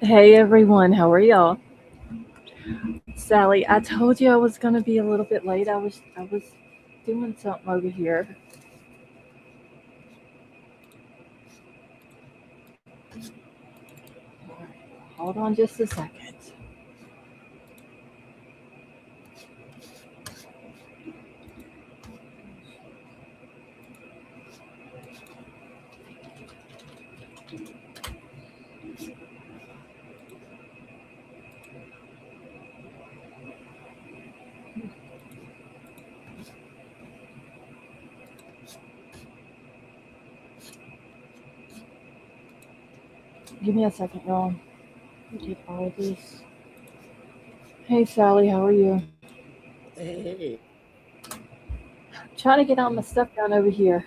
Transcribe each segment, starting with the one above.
Hey everyone, how are y'all? Sally, I told you I was gonna be a little bit late. I was doing something over here. Hold on just a second. Give me a second, y'all. Get all of this. Hey Sally, how are you? Hey, Trying to get all my stuff done over here.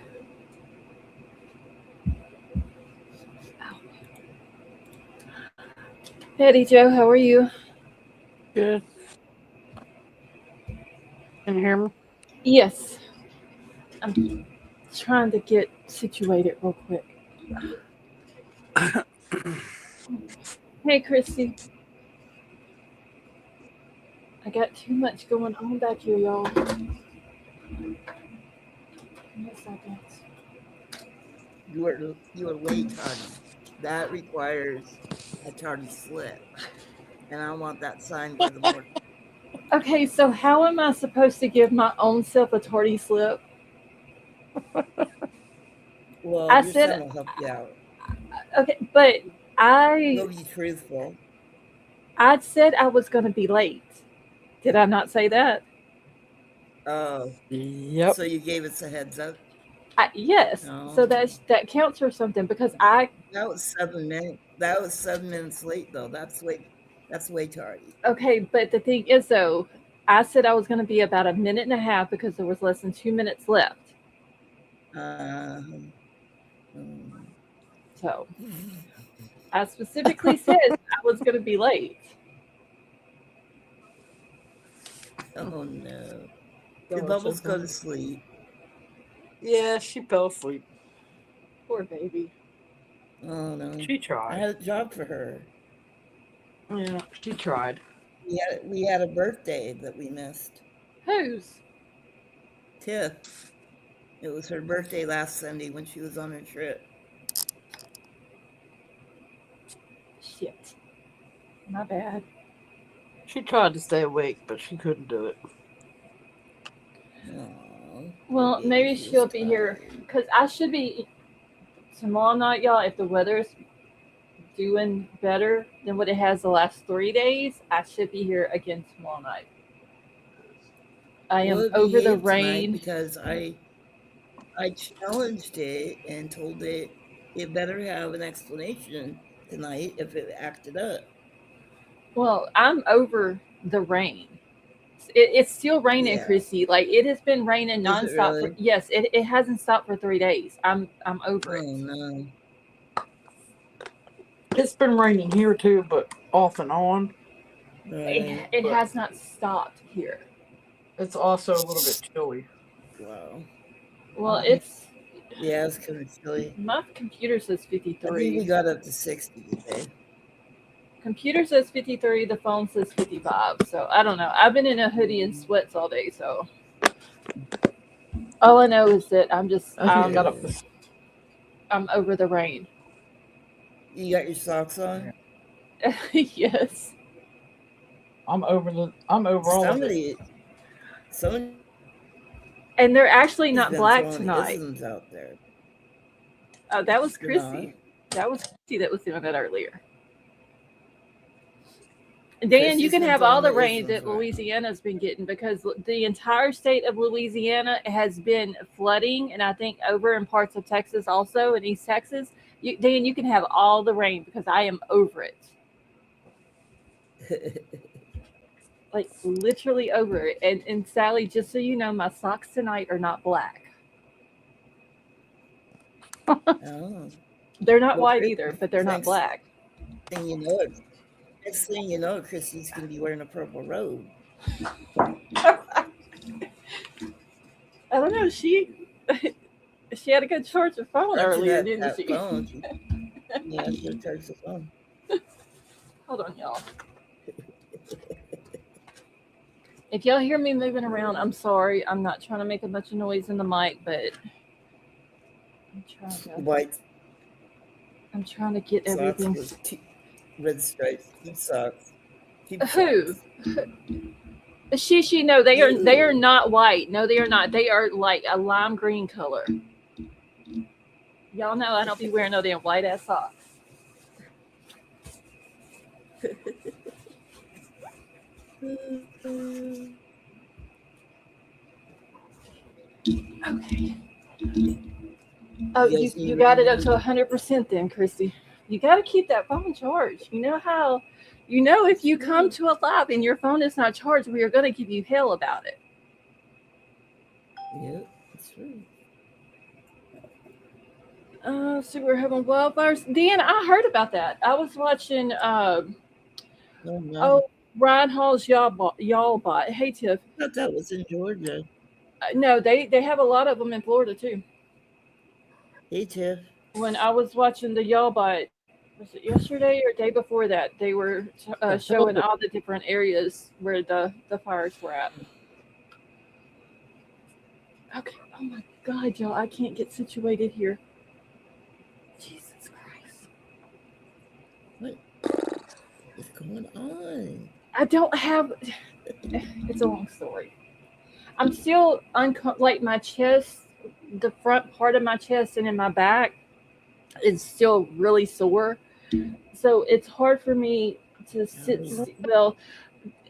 Hey Joe, how are you? Good. Can you hear me? Yes, I'm trying to get situated real quick. Hey Christy, I got too much going on back here, y'all. Give me a second. you are way tardy. That requires a tardy slip, and I want that signed by the board. Okay, so how am I supposed to give my own self a tardy slip? Well, I your said son will help you out. okay, but I He'll be truthful. I said I was going to be late. Did I not say that? Oh, Yep. so you gave us a heads up? Yes. So No, that counts for something because I that was 7 minutes. That was 7 minutes late, though. That's way tardy. okay, but the thing is though, I said I was going to be about a minute and a half because there was less than 2 minutes left. Uh, um, So I specifically said I was going to be late. oh no! Did Gosh, Bubbles that's go funny. to sleep? Yeah, she fell asleep. Poor baby. Oh no! She I tried. had a job for her. Yeah, she tried. We had a birthday that we missed. Whose? Tiff. It was her birthday last Sunday when she was on her trip. Shit. My bad. She tried to stay awake, but she couldn't do it. Oh, poor Well, baby. maybe She was she'll be here tired. because I should be tomorrow night, y'all. If the weather's doing better than what it has the last 3 days, I should be here again tomorrow night. I Well, am it over the behaved tonight rain. because I challenged it and told it better have an explanation tonight if it acted up. Well, I'm over the rain. It's still raining, Yeah. Chrissy. Like it has been raining Is it nonstop for really? yes, it hasn't stopped for 3 days. I'm over it. Oh no. It's been raining here too, but off and on. It, Right. it But has not stopped here. it's also a little bit chilly. Wow. Well, Hmm. it's Yeah, it's kind of chilly. my computer says I think 53. we got up to 60 today. Computer says 53, the phone says 55. So I don't know. I've been in a hoodie and sweats all day, so all I know is that I think it got up to. I'm over the rain. You got your socks on? Yes. I'm over the. I'm over all of it. Somebody somebody's been throwing isms And they're out actually there. not black tonight. They're That not. was Chrissy. That was Chrissy that was doing that earlier. Dan, you Chrissy's can been have all throwing the the rain isms that around. Louisiana's been getting because the entire state of Louisiana has been flooding, and I think over in parts of Texas also, in East Texas. Dan, you can have all the rain because I am over it. Like literally over it. And Sally, just so you know, my socks tonight are not black. Oh. They're not Well, white either, but they're not next black. thing you know it, next thing you know, Chrissy's gonna be wearing a purple robe. I don't know. She had a good charge of phone Charging earlier, that didn't that she? phone. Yeah, she'll charge the phone. Hold on, y'all. If y'all hear me moving around, I'm sorry. I'm not trying to make a bunch of noise in the mic, but White I'm trying to get socks everything. with red stripes. Team socks. Team Who? socks. She, no, they are not white. No, they are not. They are like a lime green color. Y'all know I don't be wearing no damn white ass socks. Okay. Oh, you got it up to 100% then, Christy. You got to keep that phone charged. You know how, if you come to a lab and your phone is not charged, we are going to give you hell about it. Yeah, that's true. So we're having wildfires. Dan, I heard about that. I was watching Ryan Hall's Y'all Bot. Hey, Tiff. I thought that was in Georgia. No, they have a lot of them in Florida too. Hey, Tiff. When I was watching the Y'all Bot, was it yesterday or day before that? They were showing all the different areas where the fires were at. Okay. Oh my God, y'all! I can't get situated here. Jesus Christ! What is going on? I don't have. It's a long story. I'm still like my chest, the front part of my chest and in my back is still really sore. So it's hard for me to sit. Well,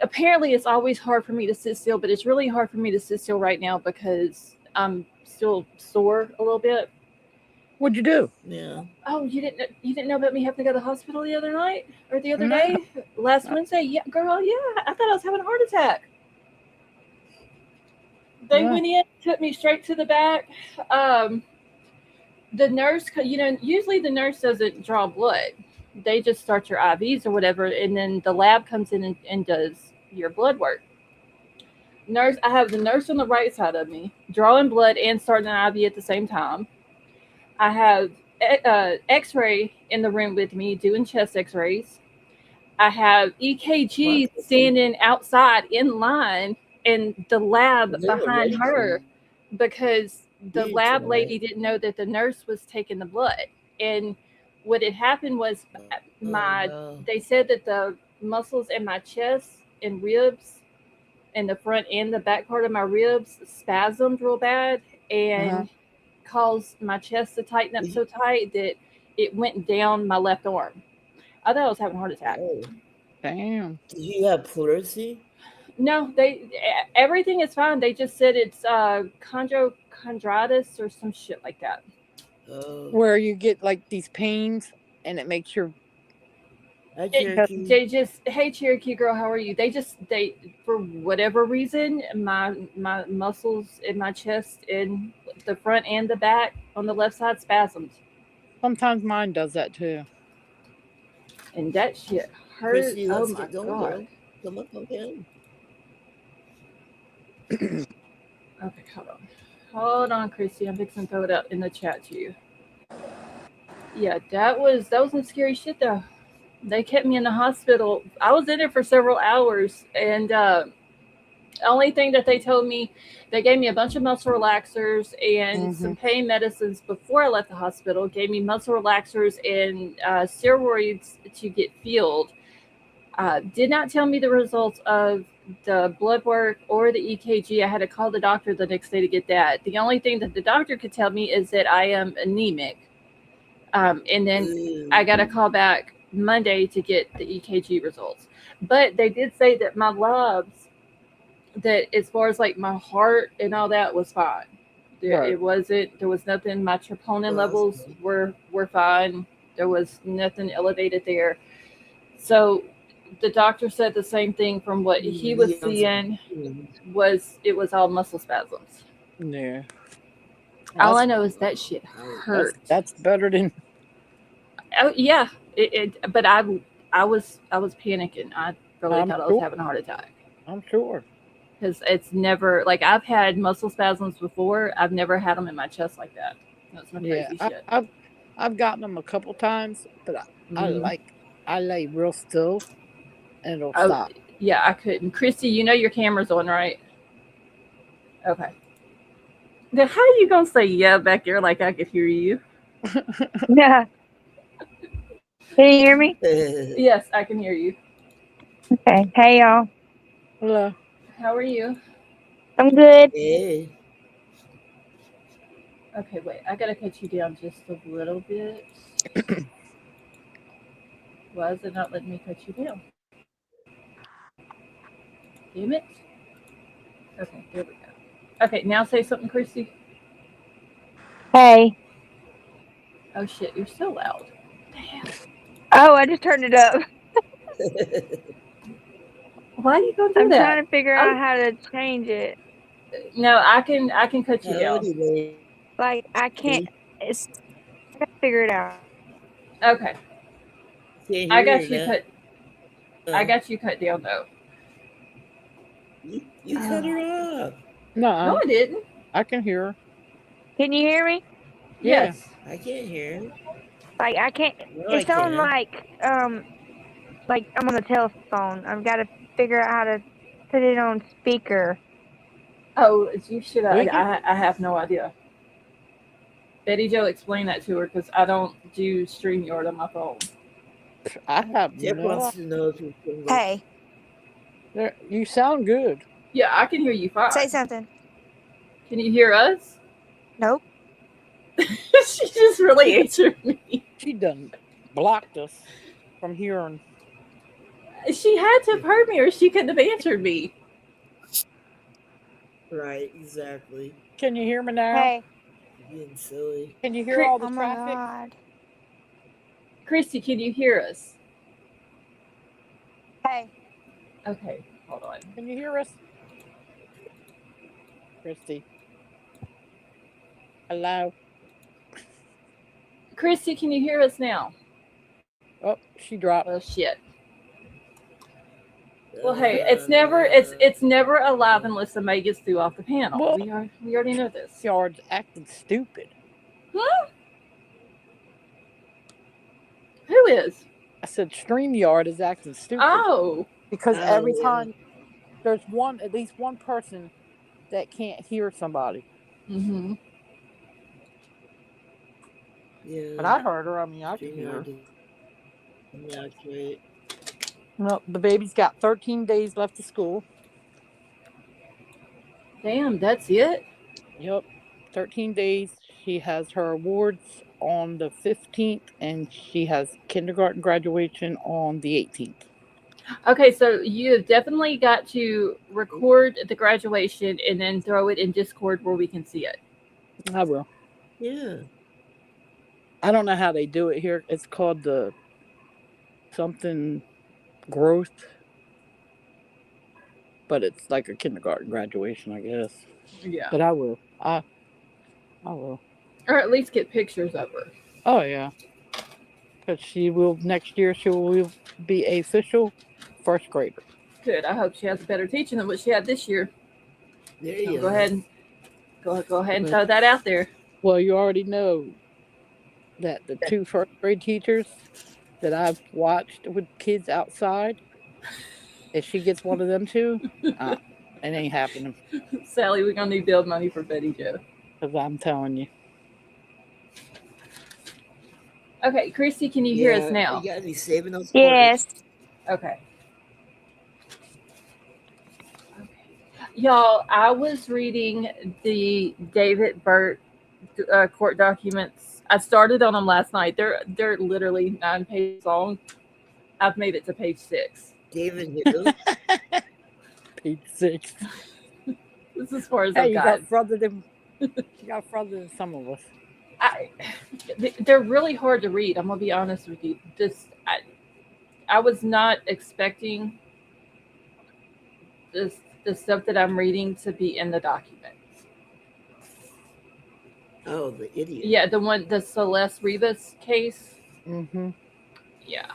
apparently it's always hard for me to sit still, but it's really hard for me to sit still right now because I'm still sore a little bit. What'd you do? Yeah. Oh, you didn't know about me having to go to the hospital the other night or the other day? Last Wednesday? Yeah, girl, yeah. I thought I was having a heart attack. They went in, took me straight to the back. The nurse, usually the nurse doesn't draw blood. They just start your IVs or whatever, and then the lab comes in and does your blood work. I have the nurse on the right side of me, drawing blood and starting an IV at the same time. I have X-ray in the room with me, doing chest X-rays. I have EKG standing outside in line in the lab behind her because the lab lady didn't know that the nurse was taking the blood. And what had happened was they said that the muscles in my chest and ribs and the front and the back part of my ribs spasmed real bad and caused my chest to tighten up so tight that it went down my left arm. I thought I was having a heart attack. Oh. Damn. Do you have pleurisy? No, everything is fine. They just said it's chondritis or some shit like that. Where you get like these pains and it makes your hey Cherokee girl, how are you? They for whatever reason my muscles in my chest in the front and the back on the left side spasmed. Sometimes mine does that too. And that shit hurts. Chrissy, oh my God. Come up again. Okay, hold on, Chrissy. I'm fixing to throw it out in the chat to you. Yeah, that was some scary shit though. They kept me in the hospital. I was in there for several hours, and the only thing that they told me, they gave me a bunch of muscle relaxers and some pain medicines before I left the hospital. Gave me muscle relaxers and steroids to get filled. Did not tell me the results of the blood work or the EKG. I had to call the doctor the next day to get that. The only thing that the doctor could tell me is that I am anemic. And then I got to call back Monday to get the EKG results. But they did say that my labs, that as far as like my heart and all that was fine. There was nothing. My troponin levels were fine. There was nothing elevated there. So the doctor said the same thing from what he was seeing it was all muscle spasms. Yeah. All I know is that shit hurt. That's better than. Oh yeah, but I was panicking. I really thought I was having a heart attack. I'm sure. Because it's never like I've had muscle spasms before. I've never had them in my chest like that. That's some crazy shit. I've gotten them a couple times, but I like I lay real still and it'll Oh, stop. yeah, I couldn't. Christy, you know your camera's on, right? Okay. Then how are you gonna say yeah back there like I could hear you? Yeah. Can you hear me? Yes, I can hear you. Okay. Hey, y'all. Hello. How are you? I'm good. Hey. Okay, wait. I gotta cut you down just a little bit. Why is it not letting me cut you down? Damn it. Okay, there we go. Okay, now say something, Christy. Hey. Oh shit, you're so loud. Damn. Oh, I just turned it up. Why are you gonna do I'm that? trying to figure out how to change it. No, I can cut you down. Howdy, lady. Like, I can't. It's. I gotta figure it out. Okay, Can't I hear got you that. cut. I got you cut down though. You cut her off. No, No, I didn't. I can hear her. Can you hear me? Yeah. Yes. I can't hear her. Like, I can't. No, I It sounds can't. like I'm on the telephone. I've got to figure out how to put it on speaker. Oh, you should. We can- I have no idea. Betty Joe explained that to her because I don't do StreamYard on my phone. I have Jeff no. wants to know if you can go. Hey, You sound good. Yeah, I can hear you fine. say something. Can you hear us? Nope. She just really answered me. She done blocked us from hearing. She had to have heard me or she couldn't have answered me. Right, exactly. Can you hear me now? Hey. You're being silly. Can you hear all the Oh my traffic? God. Christy, can you hear us? Hey. Okay, hold on. Can you hear us? Christy. Hello. Christy, can you hear us now? Oh, she dropped. Well, shit. Well, hey, it's never alive unless somebody gets through off the panel. Well- We already know this. Yard's acting stupid. Huh? Who is? I said StreamYard is acting stupid. Oh, Because every yeah. time there's at least one person that can't hear somebody. mm-hmm. Yeah. But I heard her. I mean, I can hear her. Yeah, that's right. Well, the baby's got 13 days left of school. Damn, that's it. Yep, 13 days. She has her awards on the 15th, and she has kindergarten graduation on the 18th. Okay, so you have definitely got to record the graduation and then throw it in Discord where we can see it. I will. Yeah. I don't know how they do it here. It's called the something growth, but it's like a kindergarten graduation, I guess. Yeah. But I will. I will. Or at least get pictures of her. Oh yeah. Because she will next year. She will be a official first grader. Good. I hope she has better teaching than what she had this year. There you Go ahead and throw that out there. Well, you already know that the two first grade teachers that I've watched with kids outside, if she gets one of them two, it ain't happening. Sally, we're gonna need build money for Betty Joe. Because I'm telling you. Okay, Christy, can you hear us now? You gotta be saving those Yes. Okay. Y'all, I was reading the David Burt court documents. I started on them last night. They're literally 9 pages long. I've made it to page 6. David who? Page 6. This is as far as Hey, I've you got. got further than some of us. They're really hard to read. I'm gonna be honest with you. I was not expecting the stuff that I'm reading to be in the documents. Oh, the idiot. Yeah, the Celeste Rivas case. Mm-hmm. Yeah,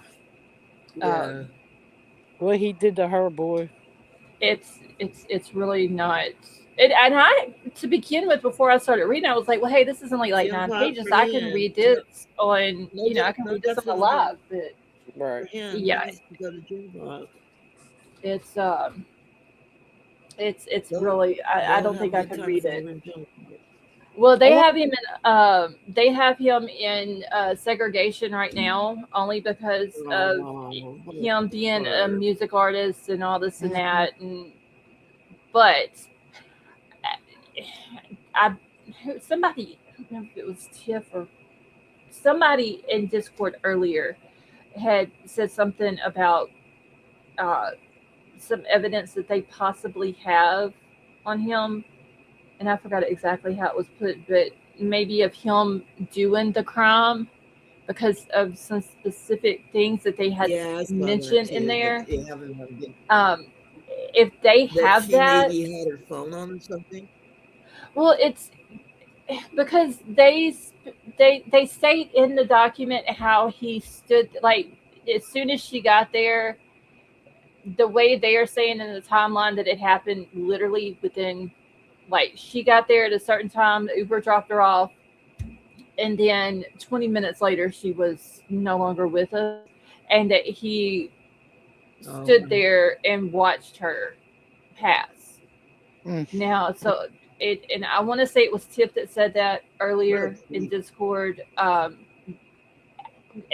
Yeah. What he did to her, boy. it's really not. And I, to begin with, before I started reading, I was like, well, hey, this is only like Yeah, 9 well, pages. I can read this on, I can read this on the live. But Right. For him, Yeah. he needs to go to jail. It's They'll, really I they'll don't have think I good could time read if it. they're in jail. Well, I they want, have him in segregation right now, only because of Oh, him being a hard. music artist and all this and Mhm. that. But I somebody, I don't know if it was Tiff or somebody in Discord earlier had said something about uh, some evidence that they possibly have on him, and I forgot exactly how it was put, but maybe of him doing the crime because of some specific things that they had Yeah, I saw that mentioned in too. That there. they haven't good. Um, if they That have she that, maybe had her phone on or something. well, it's because they state in the document how he stood like as soon as she got there. The way they are saying in the timeline that it happened literally within like she got there at a certain time, the Uber dropped her off, and then 20 minutes later she was no longer with us, and that he Oh, stood there and watched her pass. mm, Now, so it, and I want to say it was Tip that said that earlier in really? Discord.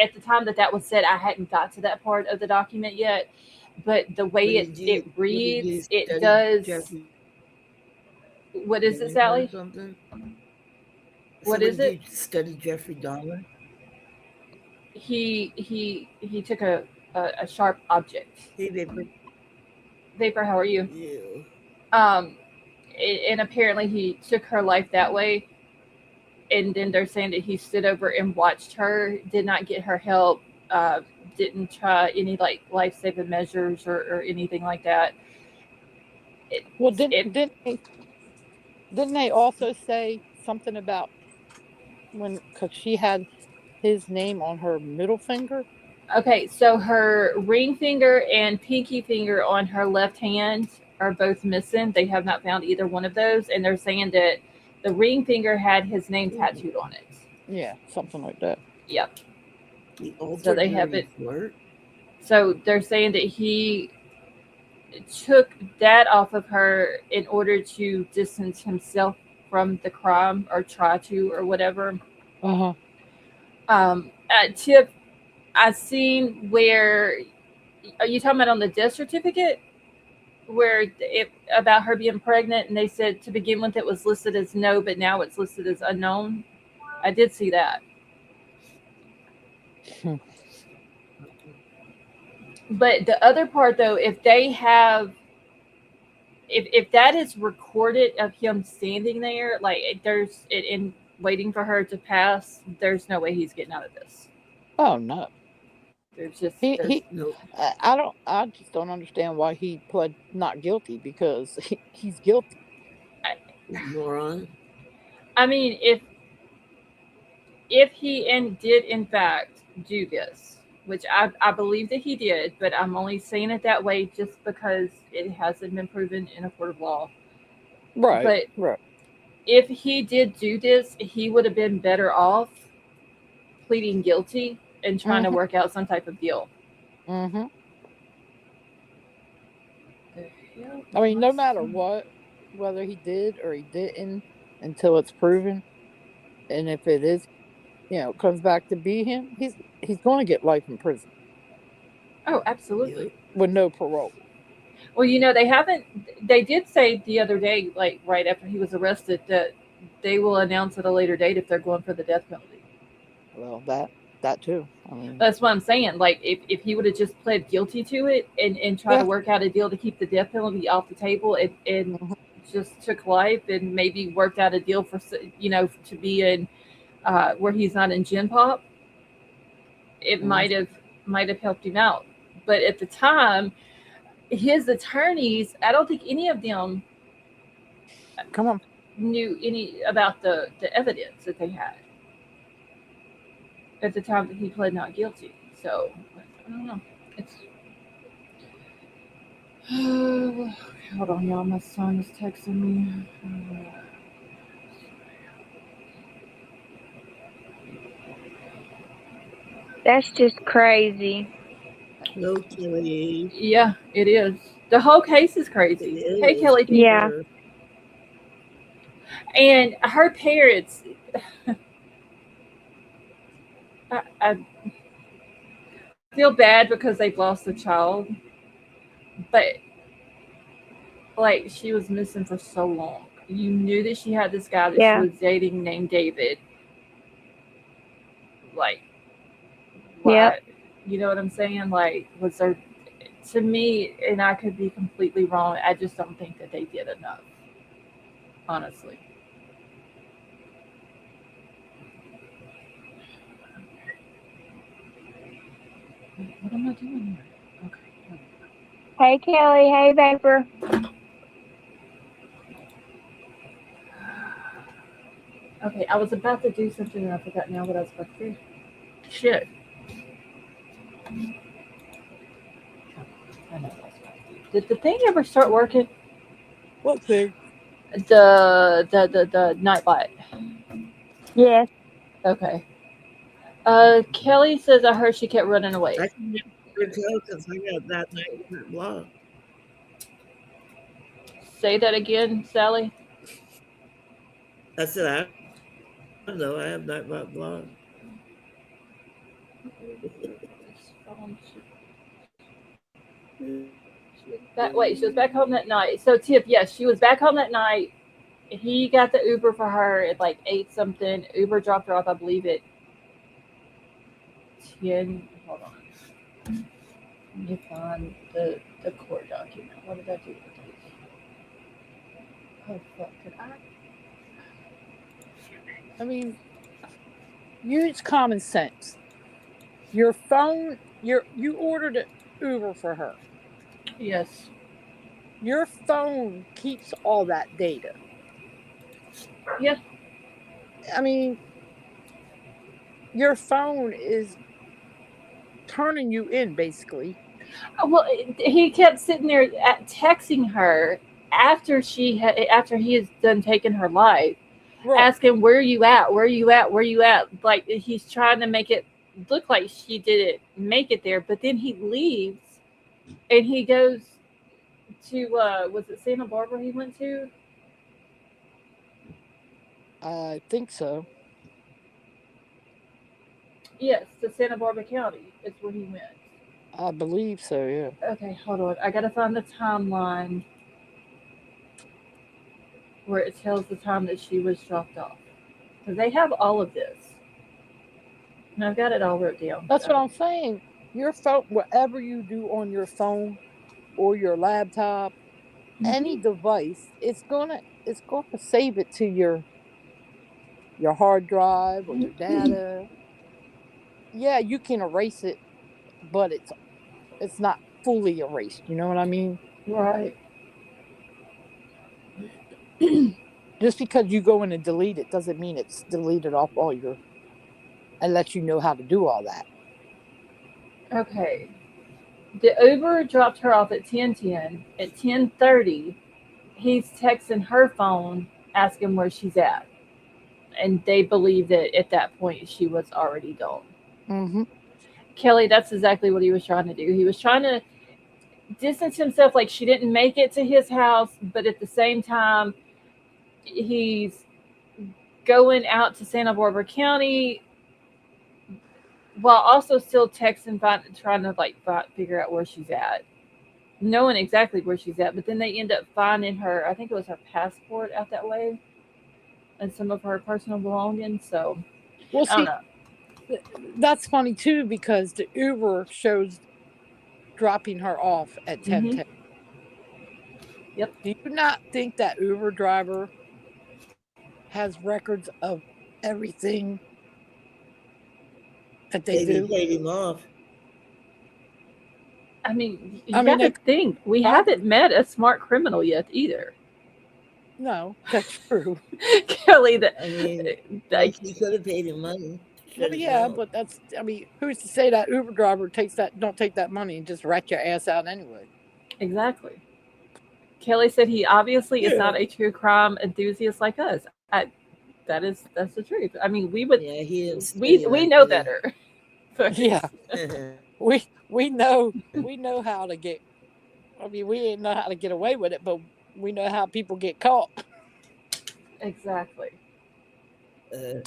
At the time that that was said, I hadn't got to that part of the document yet, but the way it What did you reads, it study does. Jeffrey What is it, Dahmer or Sally? something? What Somebody is it? did study Jeffrey Dahmer? He took a sharp object. Hey, Vapor. Vapor, how are you? Yeah. Um, and apparently he took her life that way. And then they're saying that he stood over and watched her, did not get her help, uh, didn't try any like life saving measures or anything like that. It, well, it didn't they also say something about when because she had his name on her middle finger? okay. So her ring finger and pinky finger on her left hand are both missing. They have not found either one of those, and they're saying that the ring finger had his name tattooed on it. Yeah, something like that. Yep. He So altered they her have it. report? So they're saying that he took that off of her in order to distance himself from the crime or try to or whatever. Uh-huh. Tip, I seen where are you talking about on the death certificate where it about her being pregnant and they said to begin with it was listed as no, but now it's listed as unknown. I did see that. But the other part though, if they have if that is recorded of him standing there, like there's it in waiting for her to pass, there's no way he's getting out of this. Oh no. There's just He there's he No. I just don't understand why he pled not guilty because he's guilty. Moron. I mean if he did in fact do this, which I believe that he did, but I'm only saying it that way just because it hasn't been proven in a court of law. Right. But Right. if he did do this, he would have been better off pleading guilty and trying to Mhm. work out some type of deal. Mhm. The hell I is mean, my no matter son? what, whether he did or he didn't, until it's proven, and if it is, comes back to be him, he's going to get life in prison Oh, Yep. absolutely. with no parole. Well, they haven't. They did say the other day, like right after he was arrested, that they will announce at a later date if they're going for the death penalty. Well, that too. I mean, That's what I'm saying. Like, if he would have just pled guilty to it and try to yeah. work out a deal to keep the death penalty off the table and Mhm. just took life and maybe worked out a deal for, to be in where he's not in Gen Pop, it Mhm. might have helped him out. But at the time, his attorneys, I don't think any of them Come on. knew any about the evidence that they had at the time that he pled not guilty. So I don't know. It's hold on, y'all. My son is texting me. That's just crazy. No, Kelly. Yeah, it is. The whole case is crazy. It Hey, is. Kelly. Yeah. And her parents, I feel bad because they've lost a child, but like she was missing for so long. You knew that she had this guy that she Yeah. was dating named David. Like, Yep. what? You know what I'm saying? Like, was there, to me, and I could be completely wrong, I just don't think that they did enough, honestly. What am I doing here? Okay. Hey, Kelly. Hey, Vapor. Okay, I was about to do something and I forgot now what I was about to do. Shit. I know what I was about to do. Did the thing ever start working? What thing? The nightbot. Yes. Okay. Kelly says I heard she kept running away. I can never tell because I got that night blocked. Say that again, Sally. I said, I don't know. I have Nightbot blocked. Wait, she was back home that night. So Tip, yes, she was back home that night. He got the Uber for her at like 8 something. Uber dropped her off, I believe, at 10. Hold on. Let me find the court document. What did I do with these? Oh fuck! Did I? I mean, use common sense. Your phone, you ordered an Uber for her. Yes. Your phone keeps all that data. Yeah. I mean, your phone is turning you in, basically. Well, he kept sitting there texting her after after he has done taking her life, asking where you at, where you at, where you at. Like he's trying to make it look like she didn't make it there, but then he leaves and he goes to was it Santa Barbara he went to? I think so. Yes, to Santa Barbara County is where he went. I believe so, yeah. Okay, hold on. I gotta find the timeline where it tells the time that she was dropped off. Because they have all of this. And I've got it all wrote down. That's what I'm saying. Your phone, whatever you do on your phone or your laptop, any device, it's gonna save it to your hard drive or your data. Yeah, you can erase it, but it's not fully erased. You know what I mean? Right. Just because you go in and delete it doesn't mean it's deleted off all your, and let you know how to do all that. Okay. The Uber dropped her off at 10:10. At 10:30, he's texting her phone asking where she's at. And they believe that at that point she was already gone. Mm-hmm. Kelly, that's exactly what he was trying to do. He was trying to distance himself like she didn't make it to his house, but at the same time, he's going out to Santa Barbara County while also still texting, trying to figure out where she's at, knowing exactly where she's at. But then they end up finding her. I think it was her passport out that way, and some of her personal belongings. So, well, I don't know. That's funny too because the Uber shows dropping her off at 10:10. Yep. Do you not think that Uber driver has records of everything that they do? Maybe paid him off. I mean, you got to think we haven't met a smart criminal yet either. No, that's true. Kelly, He could have paid him money. Well, yeah, but that's, I mean, who's to say that Uber driver don't take that money and just rat your ass out anyway? Exactly. Kelly said he obviously is not a true crime enthusiast like us. That's the truth. I mean, we would. Yeah, he is. We know better. But Yeah, we know how to get. I mean, we ain't know how to get away with it, but we know how people get caught. exactly. Yeah.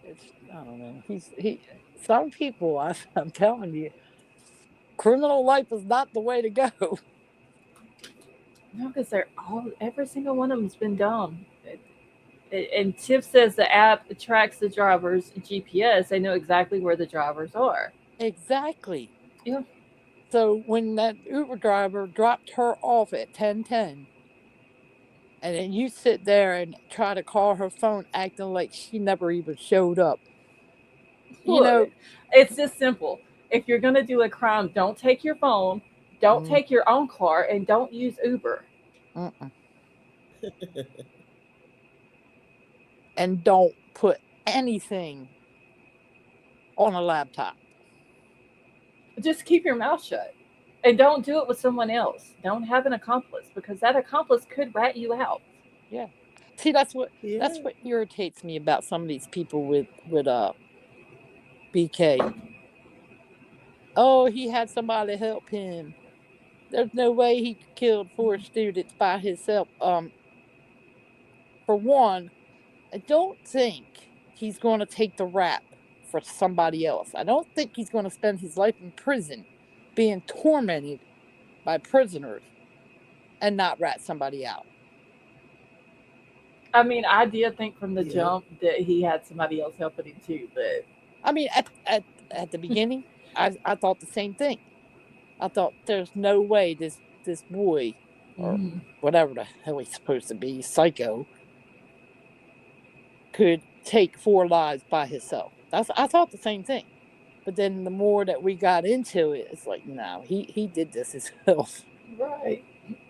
It's I don't know. He. Some people, I'm telling you, criminal life is not the way to go. No, because they're all every single one of them's been dumb. And Tiff says the app tracks the driver's GPS. They know exactly where the drivers are. Exactly. Yeah. So when that Uber driver dropped her off at 10:10, and then you sit there and try to call her phone, acting like she never even showed up. You Look, know, it's just simple. If you're gonna do a crime, don't take your phone, don't mm, take your own car, and don't use Uber. mm-mm. And don't put anything on a laptop. Just keep your mouth shut. And don't do it with someone else. Don't have an accomplice because that accomplice could rat you out. Yeah. See, that's what Yeah. irritates me about some of these people with BK. Oh, he had somebody help him. There's no way he killed 4 students by himself. For one, I don't think he's going to take the rap for somebody else. I don't think he's going to spend his life in prison being tormented by prisoners and not rat somebody out. I mean, I did think from the Yeah. jump that he had somebody else helping him too, but I mean, at the beginning, I thought the same thing. I thought there's no way this boy or whatever the hell he's supposed to be, psycho, could take 4 lives by himself. I thought the same thing. But then the more that we got into it, it's like, no, he did this himself. right.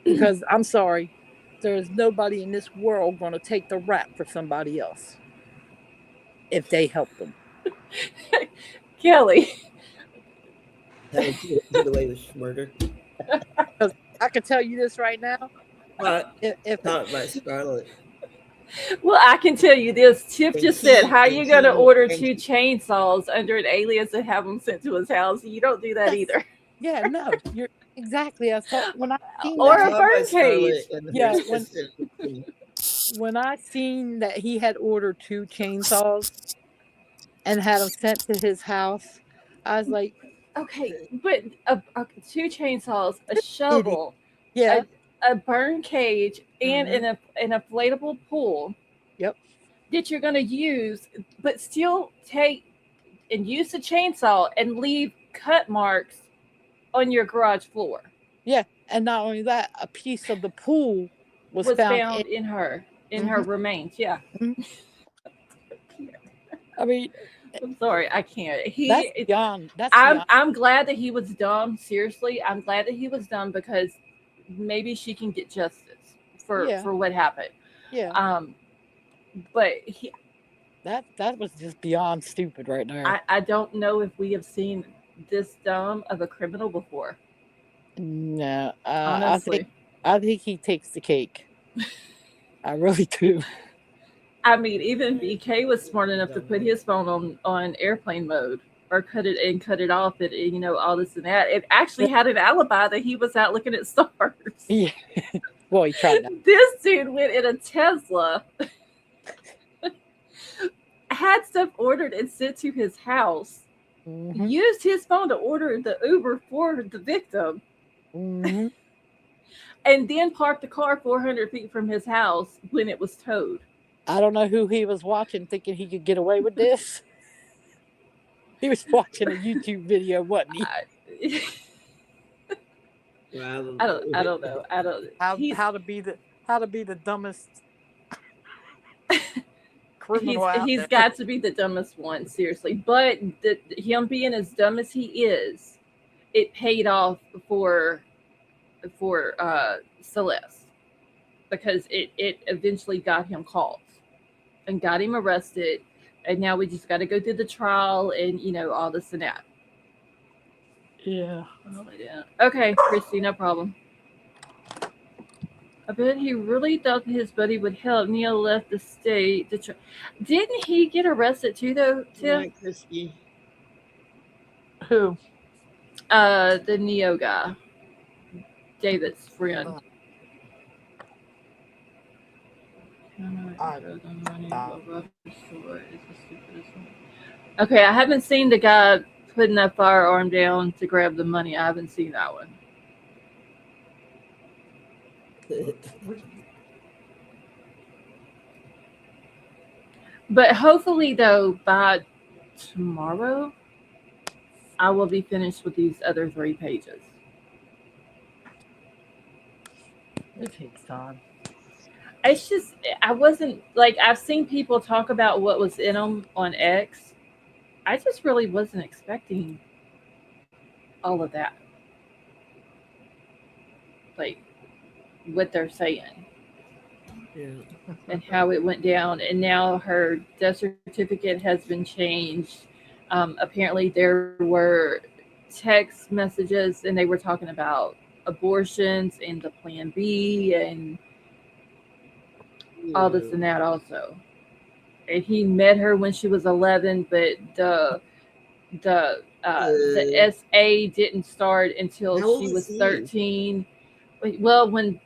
Because I'm sorry, there's nobody in this world going to take the rap for somebody else if they help them. Kelly. How to get away with murder. I can tell you this right now. Not If by Scarlett. Well, I can tell you this. Tiff And just said, he- how are and you going to he- order and 2 chainsaws under an alias and have them sent to his house? You don't do that Yes. either. yeah, no, you're exactly. I thought when I seen Or that, a Not by burn Scarlett cage. and her Yeah, sister. when I seen that he had ordered 2 chainsaws and had them sent to his house, I was like, Okay, but 2 chainsaws, a shovel, yeah, a burn cage, and an inflatable pool yep, that you're going to use, but still take and use the chainsaw and leave cut marks on your garage floor. yeah. And not only that, a piece of the pool was found in her remains. Yeah. I mean, I'm sorry, I can't. that's beyond. I'm glad that he was dumb. Seriously, I'm glad that he was dumb because maybe she can get justice for what happened. Yeah. But That was just beyond stupid right there. I don't know if we have seen this dumb of a criminal before. No, Honestly, I think he takes the cake. I really do. I mean, even BK was smart enough to put his phone on airplane mode or cut it off. It all this and that. It actually had an alibi that he was out looking at stars. Yeah. Well, he tried that. This dude went in a Tesla, had stuff ordered and sent to his house, used his phone to order the Uber for the victim, and then parked the car 400 feet from his house when it was towed. I don't know who he was watching thinking he could get away with this. He was watching a YouTube video, wasn't he? I don't know. I don't. How to be the dumbest criminal He's got to be the dumbest one, seriously. But him being as dumb as he is, it paid off for Celeste because it eventually got him caught and got him arrested, and now we just got to go through the trial and all this and that. Yeah. Oh, yeah. Okay, Christy, no problem. I bet he really thought his buddy would help. Neo left the state. Didn't he get arrested too, though, Tim? Right, Christy. Who? The Neo guy, David's friend. Okay, I haven't seen the guy putting that firearm down to grab the money. I haven't seen that one. But hopefully, though, by tomorrow, I will be finished with these other 3 pages. It takes time. It's just, I wasn't, like, I've seen people talk about what was in them on X. I just really wasn't expecting all of that. Like, what they're saying. Yeah. And how it went down. And now her death certificate has been changed. Apparently, there were text messages, and they were talking about abortions and the Plan B and all this and that also. And he met her when she was 11, but the SA didn't start until How old she is was he? 13. Well, when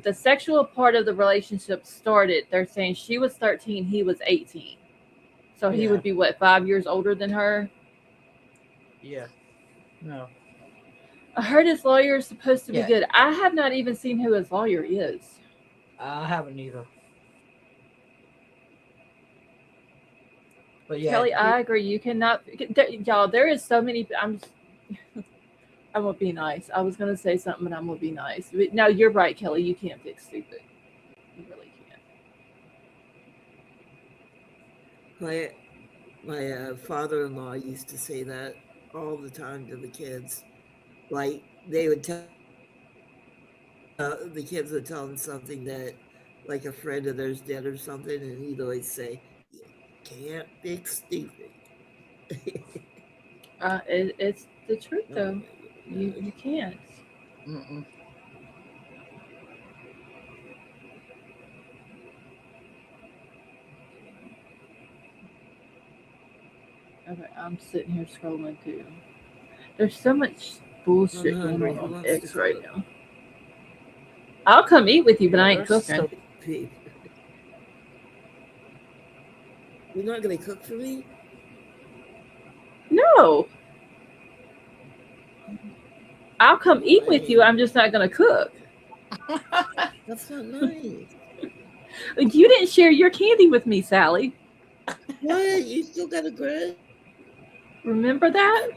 the sexual part of the relationship started, they're saying she was 13, he was 18. So he Yeah. would be, what, 5 years older than her? Yeah. No. I heard his lawyer is supposed to be Yeah. good. I have not even seen who his lawyer is. I haven't either. But yeah, Kelly, I agree. You cannot, y'all. There is so many. I'm gonna be nice. I was gonna say something, but I'm gonna be nice. But no, you're right, Kelly. You can't fix stupid. You really can't. My father-in-law used to say that all the time to the kids. Like, they would tell the kids would tell him something that, like, a friend of theirs did or something, and he'd always say, "You can't fix stupid." It's the truth, though. You can't. Mm-mm. Okay, I'm sitting here scrolling too. There's so much bullshit I'm going hungry. on Who on wants to X right cook? now. I'll come eat with you, but I ain't There's cooking. so- You're not gonna cook for me? No. I'll come eat with you. I'm just not gonna cook. That's not nice. You didn't share your candy with me, Sally. What? You still got a grudge? Remember that?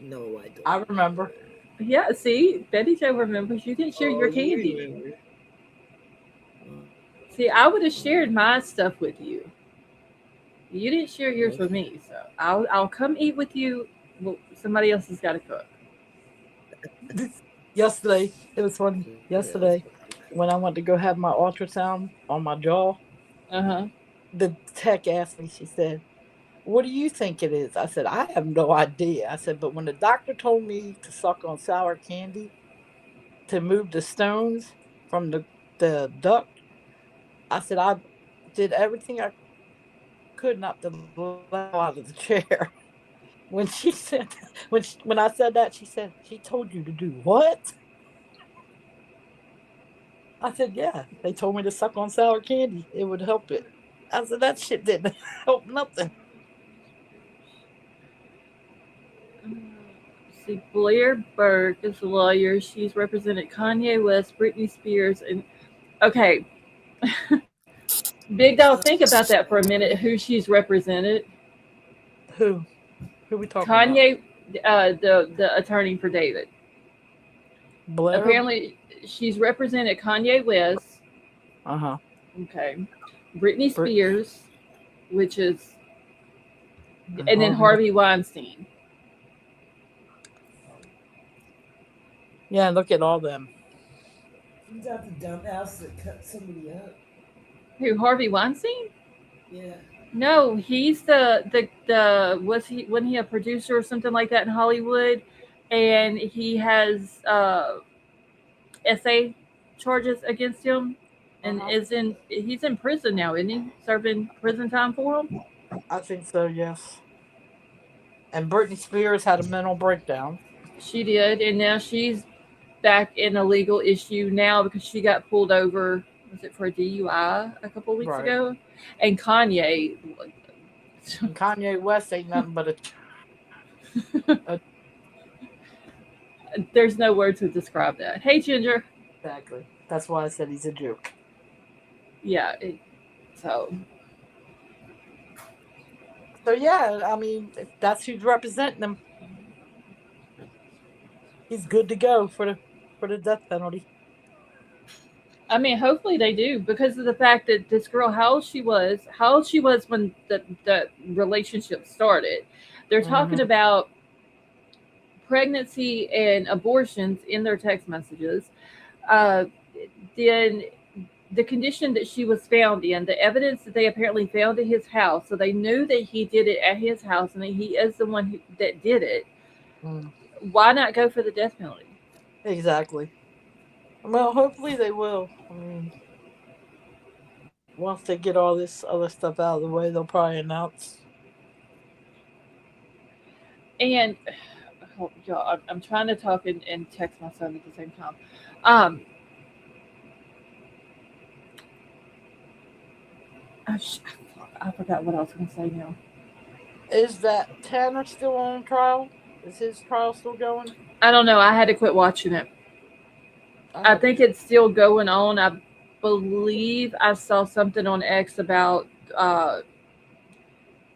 No, I don't. I remember. Yeah, see, Betty Jo remembers. You didn't share your you candy. remember. See, I would have shared my stuff with you. You didn't share yours with me, so I'll come eat with you. Well, somebody else has got to cook. Yesterday, it was funny. Yesterday, when I went to go have my ultrasound on my jaw, the tech asked me, she said, "What do you think it is?" I said, "I have no idea." I said, "But when the doctor told me to suck on sour candy to move the stones from the duct, I said, I did everything I could not to let out of the chair." When she said, when I said that, she said, "She told you to do what?" I said, "Yeah, they told me to suck on sour candy. It would help it." I said, "That shit didn't help nothing." See, Blair Burke is a lawyer. She's represented Kanye West, Britney Spears, and okay. Big Dog, think about that for a minute. Who she's represented? Who we talking Kanye, the attorney for David. about? Blair? Apparently, she's represented Kanye West. Okay. Britney Spears, which is, and then Harvey Weinstein. Yeah, look at all them. He's not the dumbass that cut somebody up. Who, Harvey Weinstein? Yeah. No, he's the wasn't he a producer or something like that in Hollywood? And he has SA charges against him, and Uh-huh. he's in prison now, isn't he? Serving prison time for him. I think so, yes. And Britney Spears had a mental breakdown. She did, and now she's back in a legal issue now because she got pulled over. Was it for a DUI a couple of weeks Right. ago? And Kanye, And Kanye West ain't nothing but there's no word to describe that. Hey, Ginger. exactly. That's why I said he's a joke. Yeah. So yeah, I mean, if that's who's representing him, he's good to go for the death penalty. I mean, hopefully they do because of the fact that this girl, how old she was when the relationship started. They're talking about pregnancy and abortions in their text messages. Then the condition that she was found in, the evidence that they apparently found at his house, so they knew that he did it at his house and that he is the one that did it. Why not go for the death penalty? Exactly. Well, hopefully they will. I mean, once they get all this other stuff out of the way, they'll probably announce. And I'm trying to talk and text my son at the same time. I forgot what I was going to say now. Is that Tanner still on trial? Is his trial still going? I don't know. I had to quit watching it. I think it's still going on. I believe I saw something on X about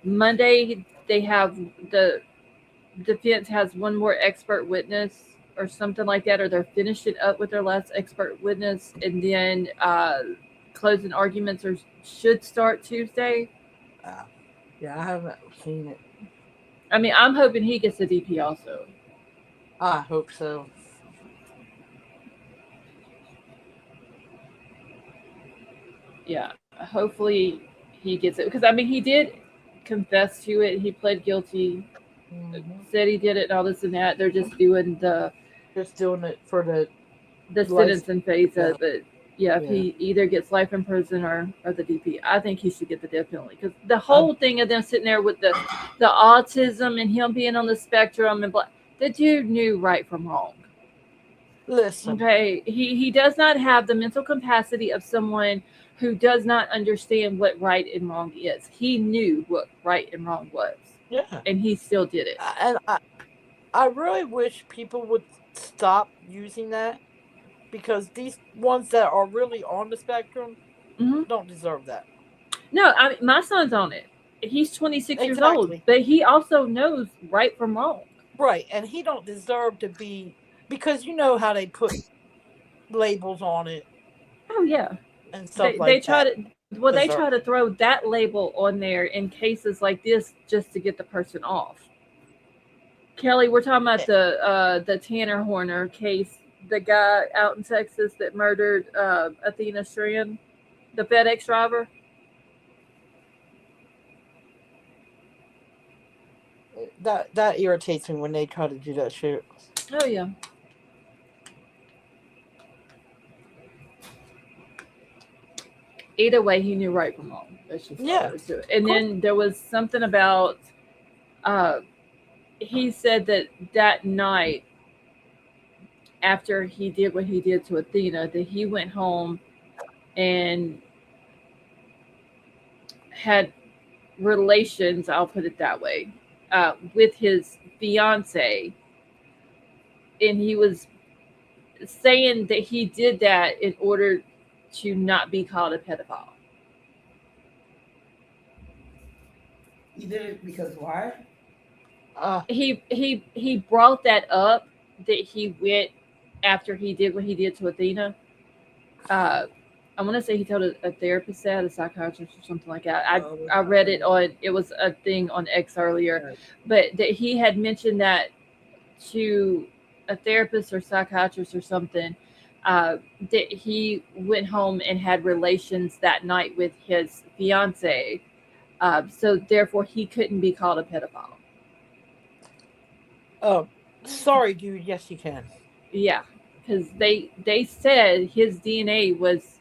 Monday. They have the defense has one more expert witness or something like that, or they're finishing up with their last expert witness, and then closing arguments should start Tuesday. Yeah, I haven't seen it. I mean, I'm hoping he gets a DP also. I hope so. Yeah, hopefully he gets it because I mean he did confess to it. He pled guilty, said he did it and all this and that. They're just doing it for the sentencing phase of it. Yeah, if he either gets life in prison or the DP, I think he should get the death penalty because the whole thing of them sitting there with the autism and him being on the spectrum and the dude knew right from wrong. Listen, okay, he does not have the mental capacity of someone who does not understand what right and wrong is. He knew what right and wrong was. Yeah. And he still did it. And I really wish people would stop using that because these ones that are really on the spectrum don't deserve that. No, I mean, my son's on it. He's 26 years old, but he also knows right from wrong. Right, and he don't deserve to be, because you know how they put labels on it. Oh, yeah. And stuff they try to throw that label on there in cases like this just to get the person off. Kelly, we're talking about the Tanner Horner case, the guy out in Texas that murdered Athena Strand, the FedEx driver. That irritates me when they try to do that shit. Oh yeah. Either way, he knew right from wrong. That's just and then there was something about he said that night after he did what he did to Athena, that he went home and had relations, I'll put it that way, with his fiance, and he was saying that he did that in order to not be called a pedophile. You did it because why? He brought that up, that he went after he did what he did to Athena. I want to say he told a therapist that, a psychiatrist or something like that. I read it was a thing on X earlier, but that he had mentioned that to a therapist or psychiatrist or something, that he went home and had relations that night with his fiance. So therefore he couldn't be called a pedophile. Oh, sorry, dude. Yes, you can. Yeah. because they said his DNA was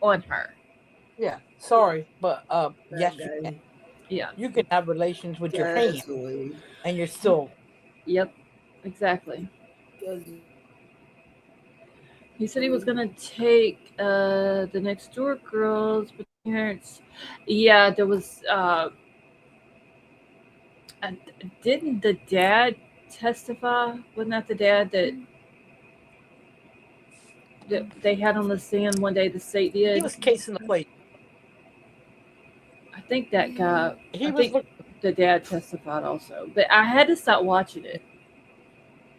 on her. Yeah, sorry, but yes, That you can. guy. Yeah. You can have relations with your That's hand, the way. and you're still. Yep. Exactly. Doesn't- He said he was gonna take the next door girls, but parents. Yeah, there was. Uh, didn't the dad testify? Wasn't that the dad that they had on the stand one day? The state He did. was casing the place. I think that guy. He I was think the dad testified also, but I had to stop watching it.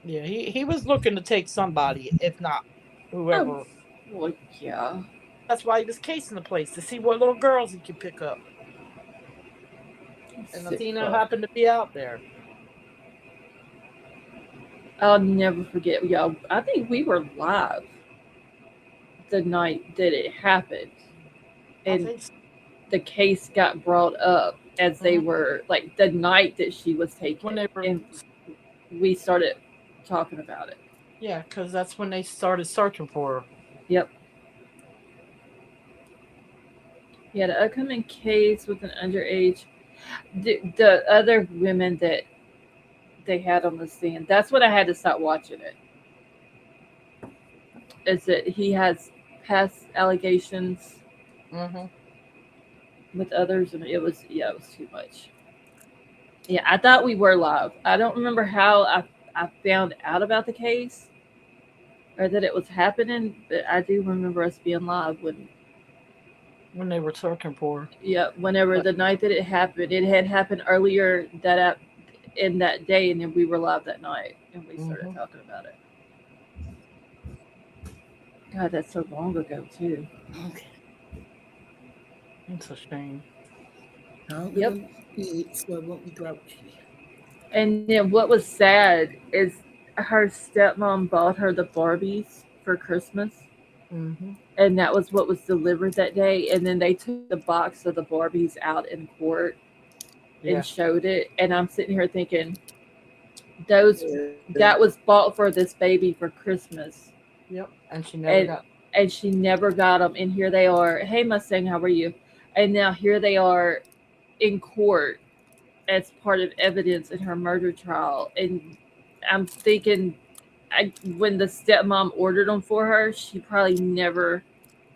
Yeah, he was looking to take somebody, if not whoever. Oh, well, yeah. That's why he was casing the place to see what little girls he could pick up. And Sick Latina fuck. happened to be out there. I'll never forget. Yeah, I think we were live the night that it happened, I and think so. the case got brought up as they Mhm. were like the night that she was When taken, they were, and we started talking about it. yeah, because that's when they started searching for her. Yep. He had an upcoming case with an underage. The other women that they had on the stand. That's when I had to stop watching it. Is that he has past allegations Mm-hmm. with others, and it was too much. Yeah, I thought we were live. I don't remember how I found out about the case or that it was happening, but I do remember us being live When they were searching for her. whenever But the night that it happened. It had happened earlier in that day, and then we were live that night, and we started hmm talking about it. God, that's so long ago too. Okay. it's a shame. I'm Yep. gonna eat, so I won't be grouchy. And then what was sad is her stepmom bought her the Barbies for Christmas, Mm-hmm. and that was what was delivered that day. And then they took the box of the Barbies out in court Yeah. and showed it. And I'm sitting here thinking, those Yeah. that was bought for this baby for Christmas, Yep. And she never and got. and she never got them. And here they are. Hey Mustang, how are you? And now here they are in court as part of evidence in her murder trial. And I'm thinking, when the stepmom ordered them for her, she probably never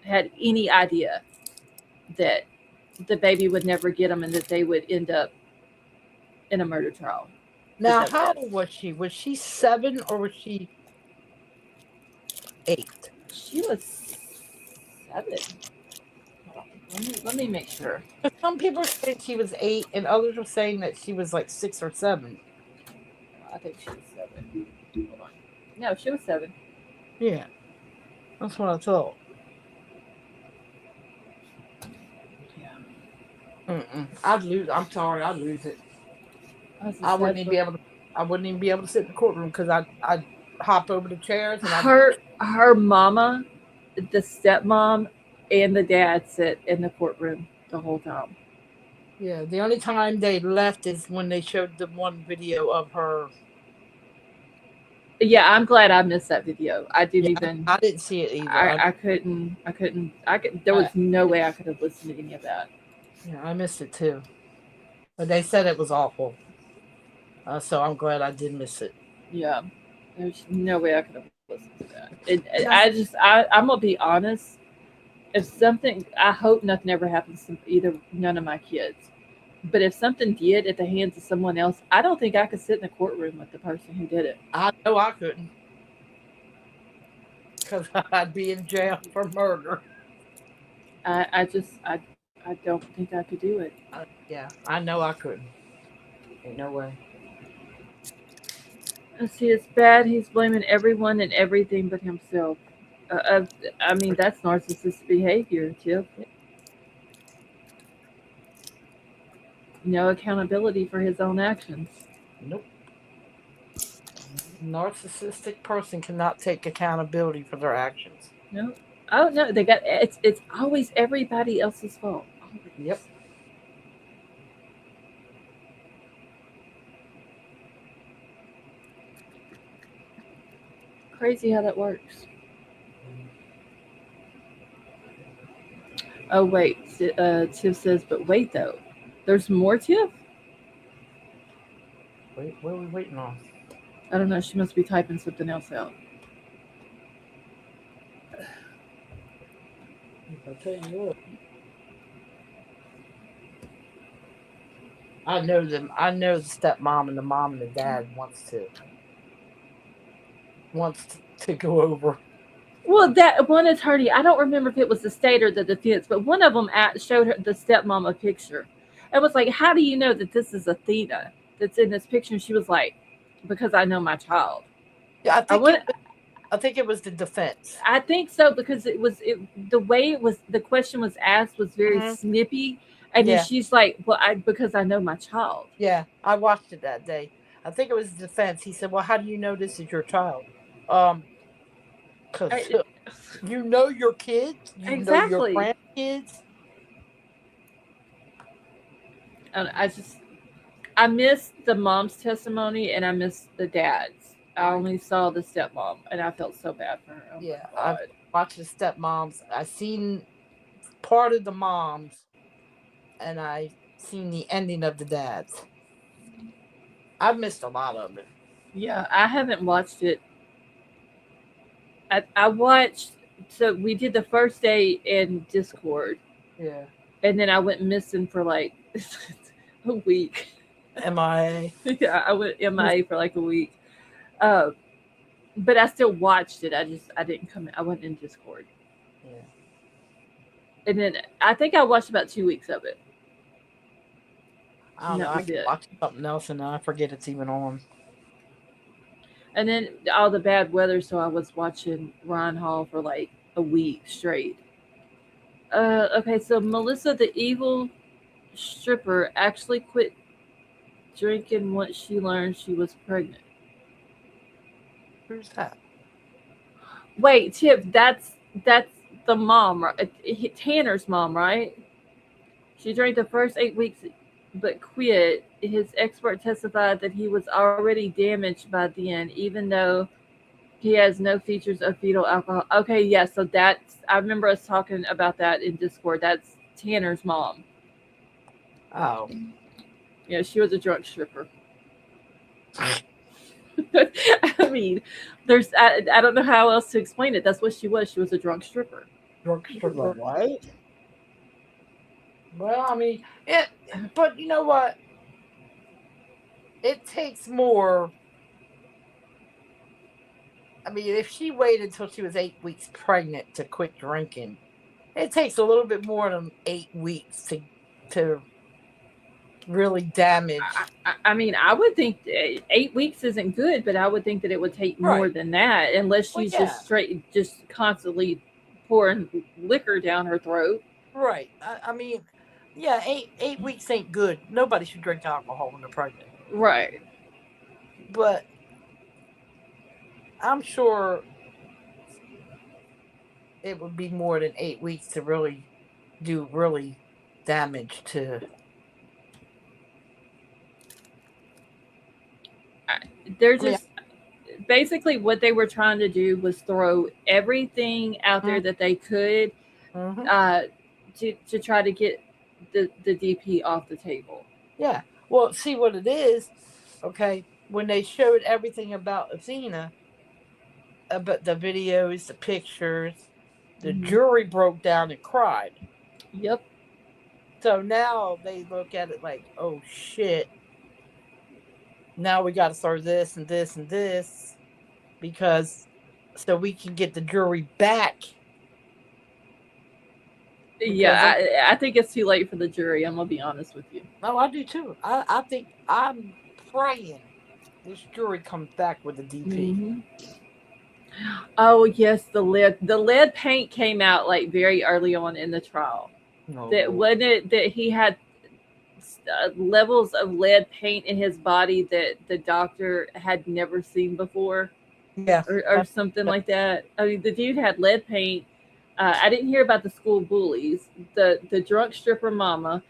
had any idea that the baby would never get them and that they would end up in a murder trial. With Now, that how mess. old was she? Was she 7 or was she 8? She was 7. Let me make sure. But some people are saying she was 8, and others are saying that she was like 6 or 7. I think she was 7. Hold on. No, she was 7. Yeah, that's what I thought. Yeah. I'd lose. I'm sorry, I'd lose it. That's a I wouldn't sad even story. be able to. I wouldn't even be able to sit in the courtroom because I'd hop over the chairs and I'd. Her mama, the stepmom, and the dad sit in the courtroom the whole time. Yeah, the only time they left is when they showed the one video of her. Yeah, I'm glad I missed that video. I didn't Yeah, even. I didn't see it either. I couldn't. I couldn't. I could. There I was no way I could have listened to any of that. yeah, I missed it too. But they said it was awful. So I'm glad I did miss it. Yeah, there's no way I could have listened to that. Yes. I'm gonna be honest. If something, I hope nothing ever happens to either none of my kids. But if something did at the hands of someone else, I don't think I could sit in the courtroom with the person who did it. I know I couldn't. Because I'd be in jail for murder. I don't think I could do it. Yeah, I know I couldn't. Ain't no way. Let's see, it's bad. He's blaming everyone and everything but himself. I mean, that's narcissistic behavior, Chip. No accountability for his own actions. Nope. Narcissistic person cannot take accountability for their actions. No. Oh no, they got it's always everybody else's fault. Always. Yep. Crazy how that works. Oh wait, Tiff says, but wait though, there's more Tiff. Wait, what are we waiting on? I don't know. She must be typing something else out. I'll tell you what. I know them. I know the stepmom and the mom and the dad wants to go over. Well, that one attorney, I don't remember if it was the state or the defense, but one of them showed her the stepmom a picture. It was like, how do you know that this is Athena that's in this picture? And she was like, because I know my child. Yeah, I think it was the defense. I think so because the way it was, the question was asked was very snippy. And then she's like, well, because I know my child. Yeah, I watched it that day. I think it was the defense. He said, well, how do you know this is your child? Because you know your kids. You Exactly. know your grandkids. And I missed the mom's testimony and I missed the dad's. I only saw the stepmom and I felt so bad for her. Oh yeah, I watched the stepmoms. I seen part of the moms and I seen the ending of the dads. I've missed a lot of it. Yeah, I haven't watched it. I watched, so we did the first day in Discord. Yeah. And then I went missing for like a week. MIA. Yeah, I went MIA for like a week. But I still watched it. I didn't come in. I went in Discord. Yeah. And then I think I watched about 2 weeks of it. I don't know. I can watch something else and I forget it's even on. And then all the bad weather, so I was watching Ron Hall for like a week straight. Okay, so Melissa, the evil stripper, actually quit drinking once she learned she was pregnant. Who's that? Wait, Tip, that's the mom, right? Tanner's mom, right? She drank the first 8 weeks but quit. His expert testified that he was already damaged by then, even though he has no features of fetal alcohol. Okay, yeah, so I remember us talking about that in Discord. That's Tanner's mom. Oh. Yeah, she was a drunk stripper. I mean, I don't know how else to explain it. That's what she was. She was a drunk stripper. Drunk stripper, what? Well, I mean, but you know what? It takes more. I mean, if she waited until she was 8 weeks pregnant to quit drinking, it takes a little bit more than 8 weeks to really damage. I mean, I would think 8 weeks isn't good, but I would think that it would take more than that, unless she's just constantly pouring liquor down her throat. Right. I mean, yeah, 8 weeks ain't good. Nobody should drink alcohol when they're pregnant. Right. But I'm sure it would be more than 8 weeks to really do damage to. They're just basically what they were trying to do was throw everything out there that they could to try to get the DP off the table. Yeah. Well, see what it is. Okay. When they showed everything about Athena, about the videos, the pictures, the jury broke down and cried. Yep. So now they look at it like, oh shit. Now we got to start this and this and this so we can get the jury back. Yeah, I think it's too late for the jury. I'm going to be honest with you. No, I do too. I think I'm praying this jury comes back with the DP. Mm-hmm. Oh, yes, the lead paint came out like very early on in the trial. Wasn't it that he had levels of lead paint in his body that the doctor had never seen before? Yeah. Or something like that. I mean, the dude had lead paint. I didn't hear about the school bullies. The drunk stripper mama.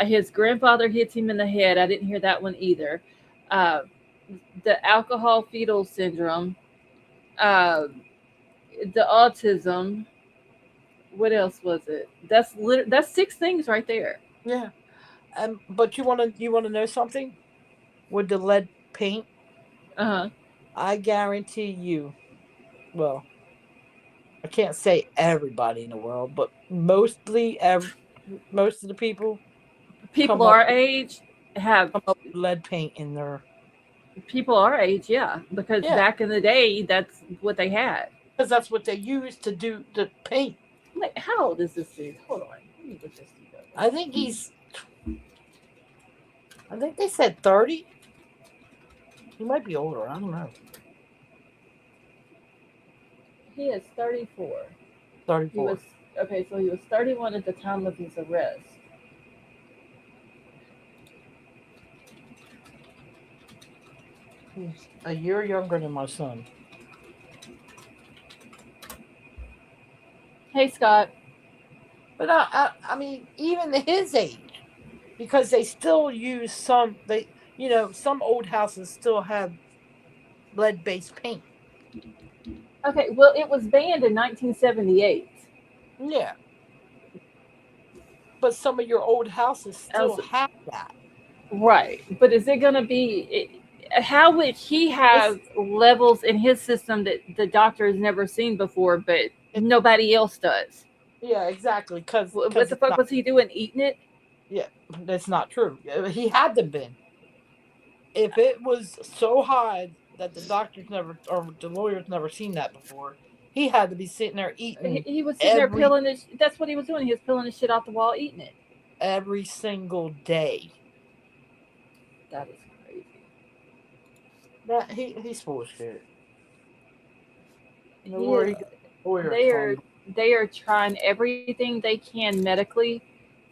His grandfather hits him in the head. I didn't hear that one either. The alcohol fetal syndrome. The autism. What else was it? That's 6 things right there. Yeah. But you wanna know something? With the lead paint, Uh huh. I guarantee you. Well, I can't say everybody in the world, but most of the people People come up our age have come up with lead paint in their. people our age, yeah, because Yeah, back in the day, that's what they had. because that's what they use to do the paint. Wait, how old is this dude? Hold on, let me look this dude up. I think he's. I think they said 30. He might be older. I don't know. He is 34. He 34. was okay, so he was 31 at the time of his arrest. He's a year younger than my son. Hey, Scott. But I mean, even his age, because they still use some old houses still have lead based paint. Okay, well, it was banned in 1978. Yeah, but some of your old houses still Also, have that. right, but is it going to be? How would he have levels in his system that the doctor has never seen before, but nobody else does? Yeah, exactly. Because What the it's fuck not. was he doing? Eating it? Yeah, that's not true. He had to been. If it was so high that the doctors never or the lawyers never seen that before, he had to be sitting there eating He was sitting there every peeling his. That's what he was doing. He was peeling his shit off the wall, eating it. every single day. That is crazy. That he's full of shit. No He worry, is. he got a lawyer They telling are. him. They are trying everything they can medically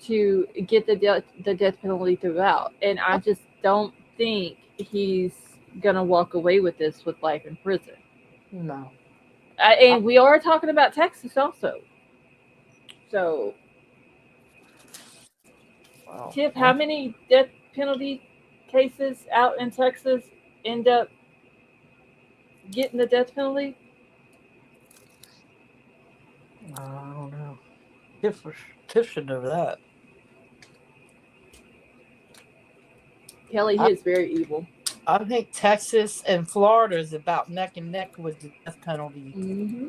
to get the death penalty throughout, and I just don't think he's gonna walk away with this with life in prison. No. And we are talking about Texas also. So, Well, Tiff, how many death penalty cases out in Texas end up getting the death penalty? I don't know. Tiff should know that. Kelly, he I, is very evil. I think Texas and Florida is about neck and neck with the death penalty. Mm-hmm.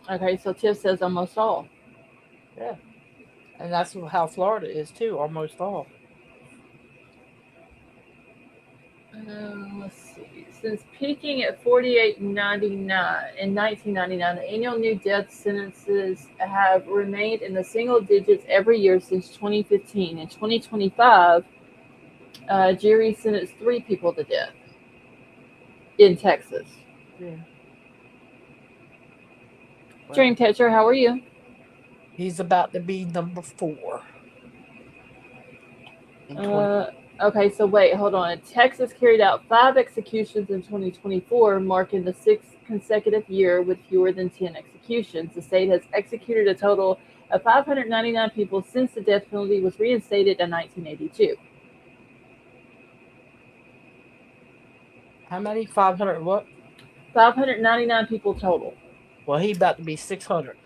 Okay, so Tiff says almost all. Yeah. And that's how Florida is too, almost all. Let's see. Since peaking at 48.99 in 1999, the annual new death sentences have remained in the single digits every year since 2015. In 2025, jury sentenced 3 people to death in Texas. Yeah. Well, Dreamcatcher, how are you? he's about to be number 4. In 20. Okay, so wait, hold on. Texas carried out 5 executions in 2024, marking the 6th consecutive year with fewer than 10 executions. The state has executed a total of 599 people since the death penalty was reinstated in 1982. How many? 500 what? 599 people total. Well, he about to be 600.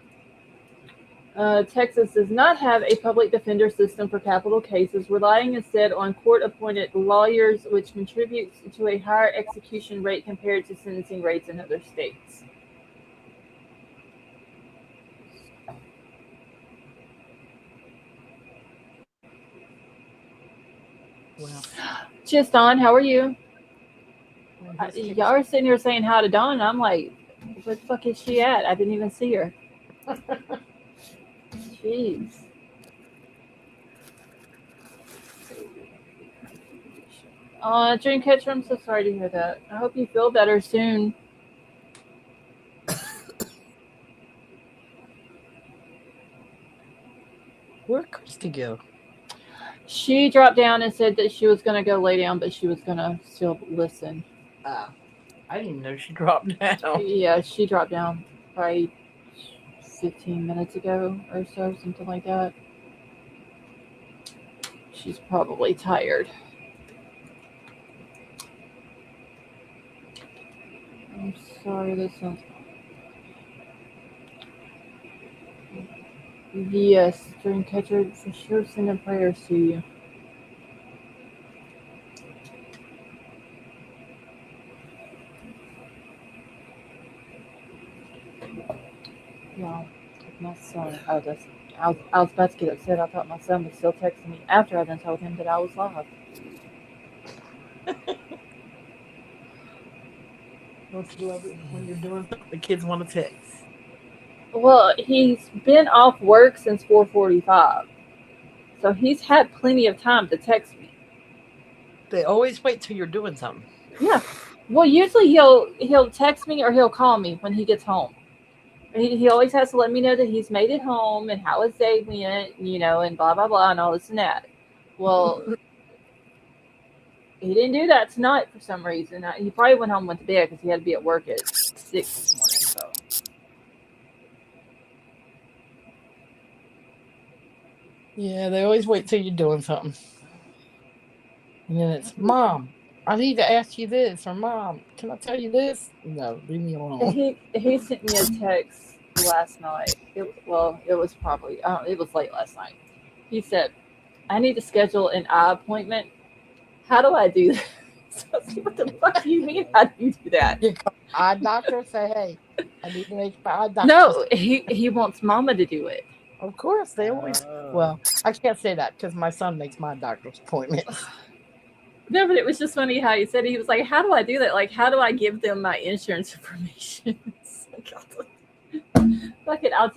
Texas does not have a public defender system for capital cases, relying instead on court-appointed lawyers, which contributes to a higher execution rate compared to sentencing rates in other states. Well, Just Dawn, how are you? his case- Y'all are sitting here saying hi to Dawn, and I'm like, where the fuck is she at? I didn't even see her. Jeez. Dreamcatcher, I'm so sorry to hear that. I hope you feel better soon. Where'd Christy go? She dropped down and said that she was going to go lay down, but she was going to still listen. Ah. I didn't even know she dropped down. Yeah, she dropped down probably 15 minutes ago or so, something like that. She's probably tired. I'm sorry, this sounds. Yes, Dreamcatcher, for sure sending prayers to you. Yeah, my son. I was about to get upset. I thought my son was still texting me after I done told him that I was live. Don't you love it when you're doing something the kids want to text? Well, he's been off work since 4:45, so he's had plenty of time to text me. They always wait till you're doing something. Yeah. Well, usually he'll text me or he'll call me when he gets home. He always has to let me know that he's made it home and how his day went, and blah blah blah and all this and that. Well, he didn't do that tonight for some reason. He probably went home and went to bed because he had to be at work at 6 this morning. So Yeah, they always wait till you're doing something. And then it's, Mom, I need to ask you this, or Mom, can I tell you this? No, leave me alone. he sent me a text last night. It was probably it was late last night. He said, "I need to schedule an eye appointment. How do I do that?" So I was like, what the fuck do you mean? How do you do that? You call the eye doctor, say, hey, I need to make my eye doctor. No, he wants Mama to do it. Of course, they always. Well, I can't say that because my son makes my doctor's appointments. No, but it was just funny how he said it. He was like, "How do I do that? Like, how do I give them my insurance information?" Fuck it, I'll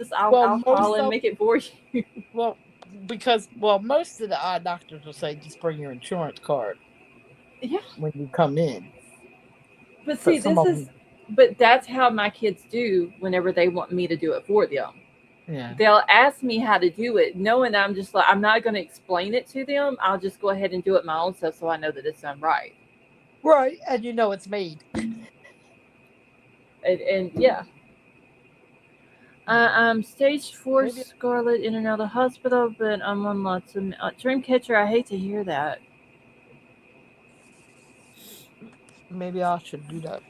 call and make it for you. Well, most of the eye doctors will say just bring your insurance card. Yeah. When you come in. But see, but that's how my kids do whenever they want me to do it for them. Yeah. They'll ask me how to do it, knowing I'm just like, I'm not going to explain it to them. I'll just go ahead and do it my own self so I know that it's done right. Right, and you know it's made. And yeah. I'm stage 4 Scarlet in and out of the hospital, but I'm on lots of Dreamcatcher. I hate to hear that. Maybe I should do that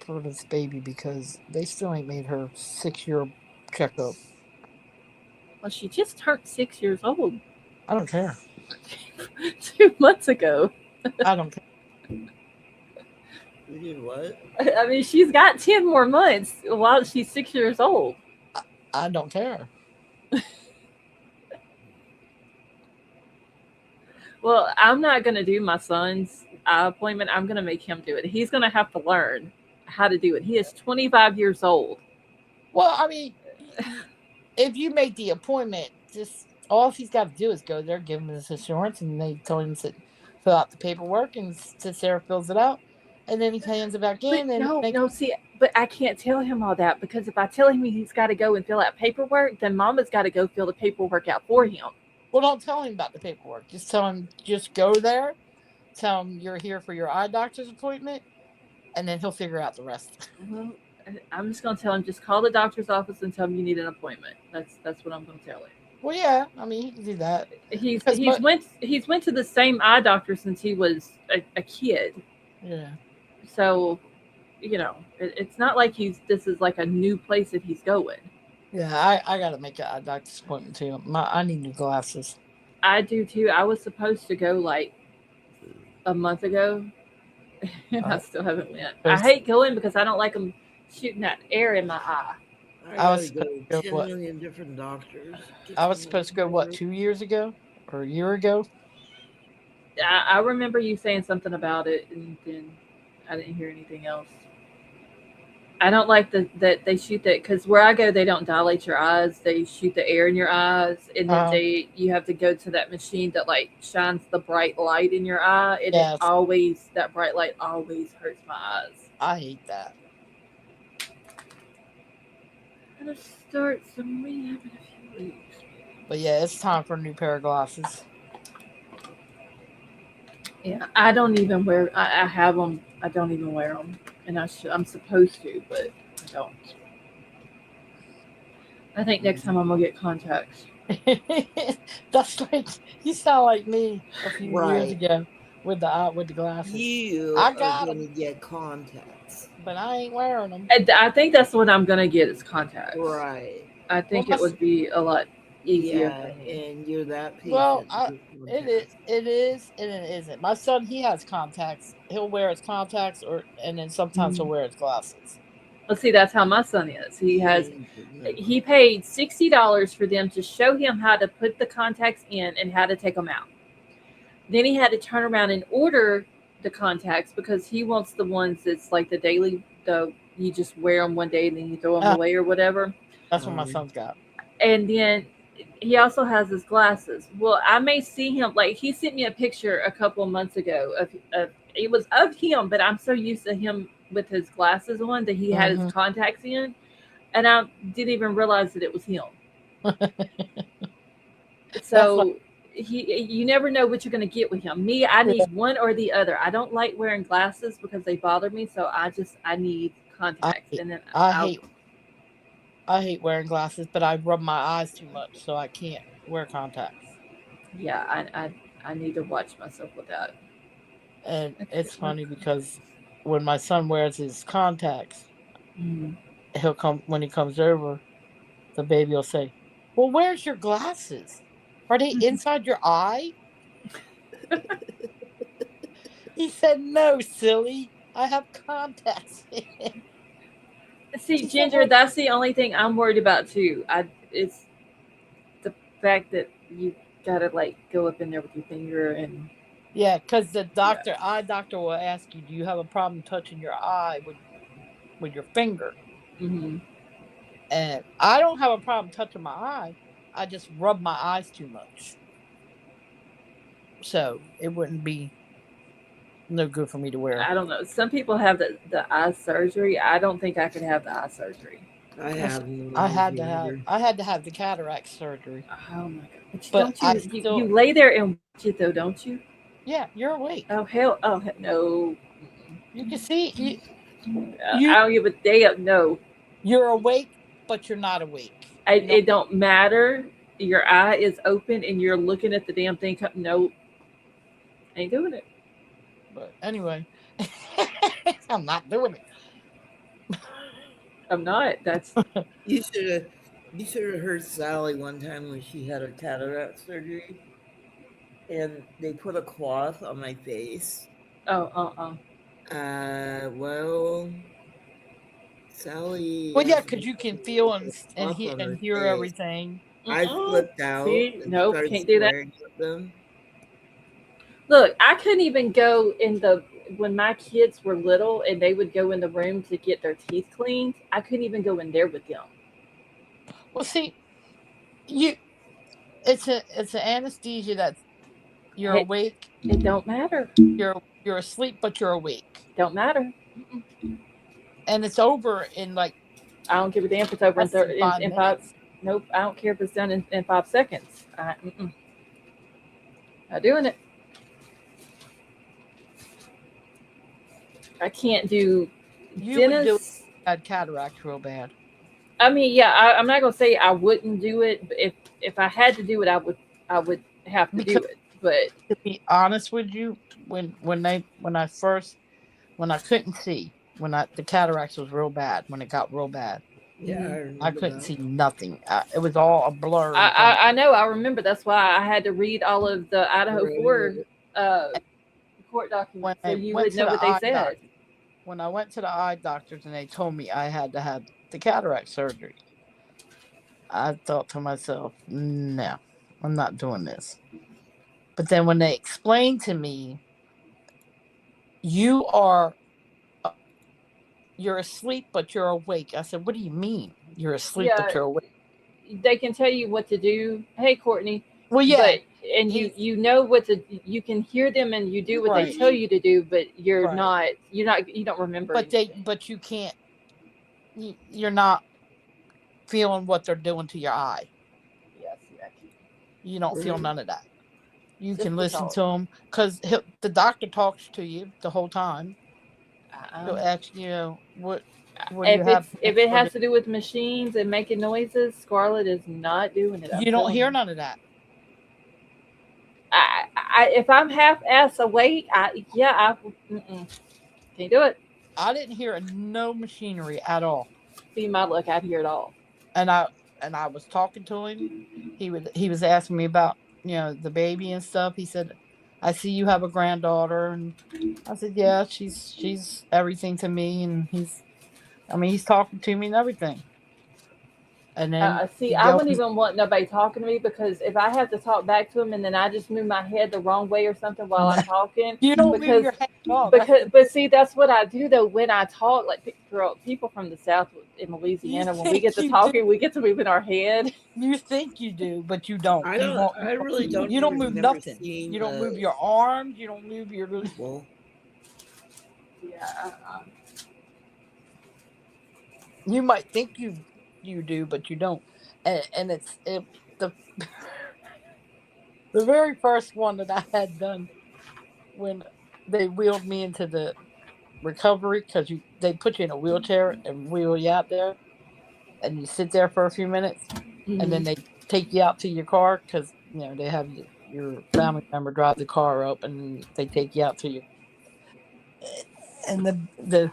for this baby because they still ain't made her 6-year checkup. Well, she just turned 6 years old. I don't care. 2 months ago. I don't care. You did what? I mean, she's got 10 more months while she's 6 years old. I don't care. Well, I'm not going to do my son's eye appointment. I'm going to make him do it. He's going to have to learn how to do it. He is 25 years old. Well, I mean, if you make the appointment, just all he's got to do is go there, give him his insurance, and they tell him to fill out the paperwork, and Sarah fills it out, and then he hands it back in. But I can't tell him all that because if I tell him he's got to go and fill out paperwork, then Mama's got to go fill the paperwork out for him. Well, don't tell him about the paperwork. Just tell him, just go there, tell him you're here for your eye doctor's appointment, and then he'll figure out the rest. Well, I'm just going to tell him, just call the doctor's office and tell him you need an appointment. That's what I'm going to tell him. Well, yeah, I mean, he can do that. He's went to the same eye doctor since he was a kid. Yeah. So, it's not like this is like a new place that he's going. Yeah, I got to make an eye doctor's appointment too. I need new glasses. I do too. I was supposed to go like a month ago, and I still haven't went. I hate going because I don't like them shooting that air in my eye. I was supposed to go 10 million different doctors. I was supposed to go 2 years ago or a year ago? I remember you saying something about it, and then I didn't hear anything else. I don't like that they shoot that because where I go, they don't dilate your eyes. They shoot the air in your eyes, and then you have to go to that machine that like shines the bright light in your eye, and that bright light always hurts my eyes. I hate that. I'm gonna start some rehab in a few weeks. But yeah, it's time for a new pair of glasses. Yeah, I don't even wear. I have them. I don't even wear them and I'm supposed to, but I don't. I think next time I'm gonna get contacts. That's like you sound like me a few years Right. ago with the glasses. You I are got going 'em. to get contacts. But I ain't wearing them. And I think that's what I'm gonna get is contacts. Right. I think Well, it would be a lot easier Yeah, for me. and you're that patient. Well, with it is, and it isn't. My son, he has contacts. He'll wear his contacts, and then sometimes he'll wear his glasses. Let's see, that's how my son is. He paid $60 for them to show him how to put the contacts in and how to take them out. Then he had to turn around and order the contacts because he wants the ones that's like you just wear them one day and then you throw them away or whatever. That's what my son's got. And then he also has his glasses. Well, I may see him, like he sent me a picture a couple of months ago of it was of him, but I'm so used to him with his glasses on that he had his contacts in, and I didn't even realize that it was him. So you never know what you're going to get with him. Me, I need one or the other. I don't like wearing glasses because they bother me, so I need contacts. I hate wearing glasses, but I rub my eyes too much, so I can't wear contacts. Yeah, I need to watch myself with that. And it's funny because when my son wears his contacts, he'll come when he comes over. The baby will say, "Well, where's your glasses? Are they inside your eye?" He said, "No, silly. I have contacts in." See, Ginger, that's the only thing I'm worried about too. It's the fact that you gotta like go up in there with your finger and. Yeah, because the eye doctor will ask you, "Do you have a problem touching your eye with your finger?" Mm-hmm. And I don't have a problem touching my eye. I just rub my eyes too much, so it wouldn't be no good for me to wear. I don't know. Some people have the eye surgery. I don't think I could have the eye surgery. I had to have the cataract surgery. Oh my god! But you lay there and watch it though, don't you? Yeah, you're awake. Oh hell! Oh no! You can see. I don't give a damn. No. You're awake, but you're not awake. It don't matter. Your eye is open and you're looking at the damn thing. No, ain't doing it. But anyway, I'm not doing it. I'm not. That's you should have heard Sally one time when she had her cataract surgery, and they put a cloth on my face. Well, Sally. Well, yeah, because you can feel and hear everything. I flipped out. See? Nope, can't do that. Look, I couldn't even go when my kids were little and they would go in the room to get their teeth cleaned. I couldn't even go in there with them. Well, see, it's an anesthesia that you're awake. It don't matter. You're asleep, but you're awake. Don't matter. And it's over in like. I don't give a damn if it's over in 5. Nope, I don't care if it's done in 5 seconds. Not doing it. I can't do. Dentist had cataracts real bad. I mean, yeah, I'm not gonna say I wouldn't do it, but if I had to do it, I would have to do it. But to be honest with you, when I couldn't see, the cataracts was real bad, when it got real bad. Yeah, I couldn't see nothing. It was all a blur. I know. I remember. That's why I had to read all of the Idaho 4 court documents so you would know what they said. When I went to the eye doctors and they told me I had to have the cataract surgery, I thought to myself, no, I'm not doing this. But then when they explained to me, you're asleep, but you're awake. I said, what do you mean you're asleep, but you're awake? They can tell you what to do. Hey, Courtney. Well, yeah. You know what you can hear them and you do what they tell you to do, but you don't remember. But you can't, you're not feeling what they're doing to your eye. Yes, you don't feel none of that. You can listen to them because the doctor talks to you the whole time. So actually, what do If you have? it has to do with machines and making noises, Scarlett is not doing it. I'm You don't telling hear you. none of that. If I'm half ass awake, can't do it. I didn't hear no machinery at all. See my luck, I'd hear it all. And I was talking to him. He was asking me about the baby and stuff. He said, "I see you have a granddaughter," and I said, "Yeah, she's everything to me." And he's talking to me and everything. And then See, he I goes, wouldn't even want nobody talking to me because if I have to talk back to him and then I just move my head the wrong way or something while I'm talking, "You don't move because your head at all." but see, that's what I do though when I talk. Like girl, people from the South in Louisiana, when we get to think you talking, do. we get to moving our head. You think you do, but you don't. I You don't. won't. I really don't. You don't move remember nothing. seeing You don't move the. your arms. You don't move your. Well, Yeah. You might think you do, but you don't. And the the very first one that I had done when they wheeled me into the recovery, because they put you in a wheelchair and wheel you out there, and you sit there for a few minutes, and then Mhm. they take you out to your car because they have your family member drive the car up, and they take you out to you. And the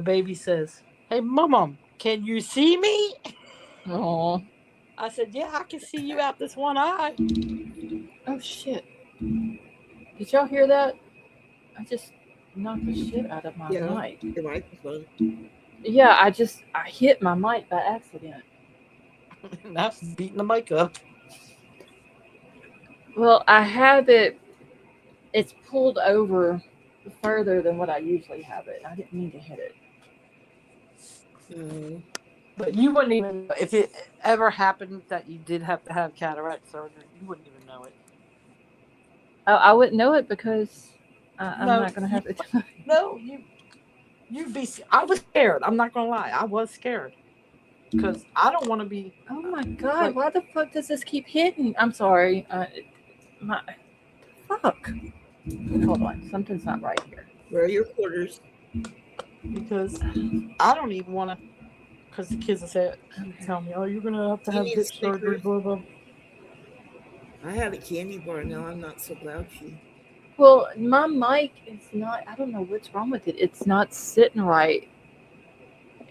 baby says, "Hey, mom, can you see me?" Oh. I said, "Yeah, I can see you out this one eye." Oh shit! Did y'all hear that? I just knocked the shit out of my yeah, mic. the microphone. Yeah, I hit my mic by accident. And that's beating the mic up. Well, I have it. It's pulled over further than what I usually have it. I didn't mean to hit it. Mm. But you wouldn't even, if it ever happened that you did have to have cataract surgery, you wouldn't even know it. I wouldn't know it because I'm No, not gonna have it. no, you'd be. I was scared. I'm not gonna lie. I was scared because I don't want to be. Oh my god! Like, Why the fuck does this keep hitting? I'm sorry. My fuck. Hold on. Something's not right here. Where are your quarters? because I don't even want to. Because the kids will say, tell me, "Oh, you're gonna have to You have need hip a Snickers? surgery." Blah blah. I have a candy bar now. I'm not so grouchy. Well, my mic is not. I don't know what's wrong with it. It's not sitting right,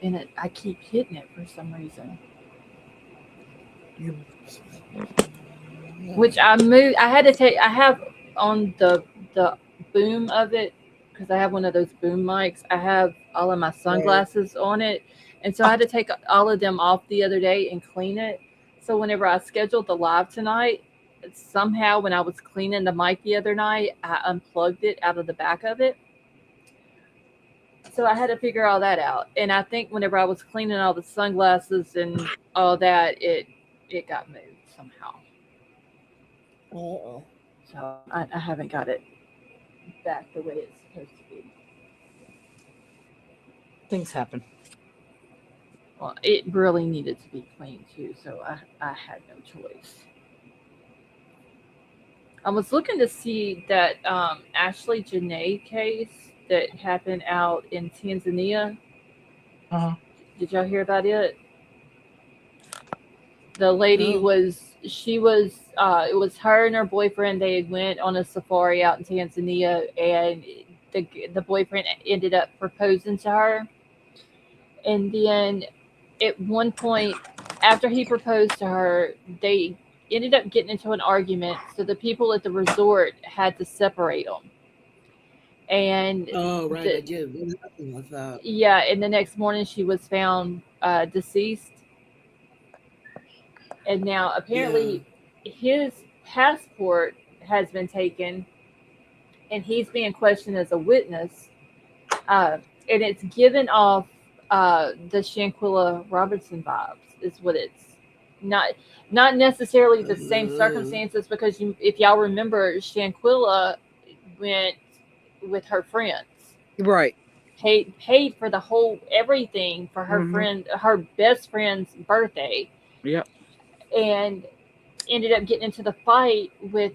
and I keep hitting it for some reason. You Which I moved. I had to take. I have on the boom of it because I have one of those boom mics. I have all of my sunglasses on it, and so I had to take all of them off the other day and clean it. So whenever I scheduled the live tonight, somehow when I was cleaning the mic the other night, I unplugged it out of the back of it. So I had to figure all that out. And I think whenever I was cleaning all the sunglasses and all that, it got moved somehow. Oh. So I haven't got it back the way it's supposed to be. things happen. Well, it really needed to be cleaned too, so I had no choice. I was looking to see that Ashley Janae case that happened out in Tanzania. Uh-huh. Did y'all hear about it? The lady No. it was her and her boyfriend. They went on a safari out in Tanzania, and the boyfriend ended up proposing to her. And then at one point, after he proposed to her, they ended up getting into an argument. So the people at the resort had to separate them. And Oh, right. the, I did. What happened with that? yeah, and the next morning she was found deceased. And now apparently his passport has been taken, and he's being questioned as a witness. And it's given off the Shanquilla Robertson vibes. Is what it's not necessarily the same circumstances because if y'all remember, Shanquilla went with her friends, Right. paid for the whole everything for her her best friend's birthday. Yep. And ended up getting into the fight with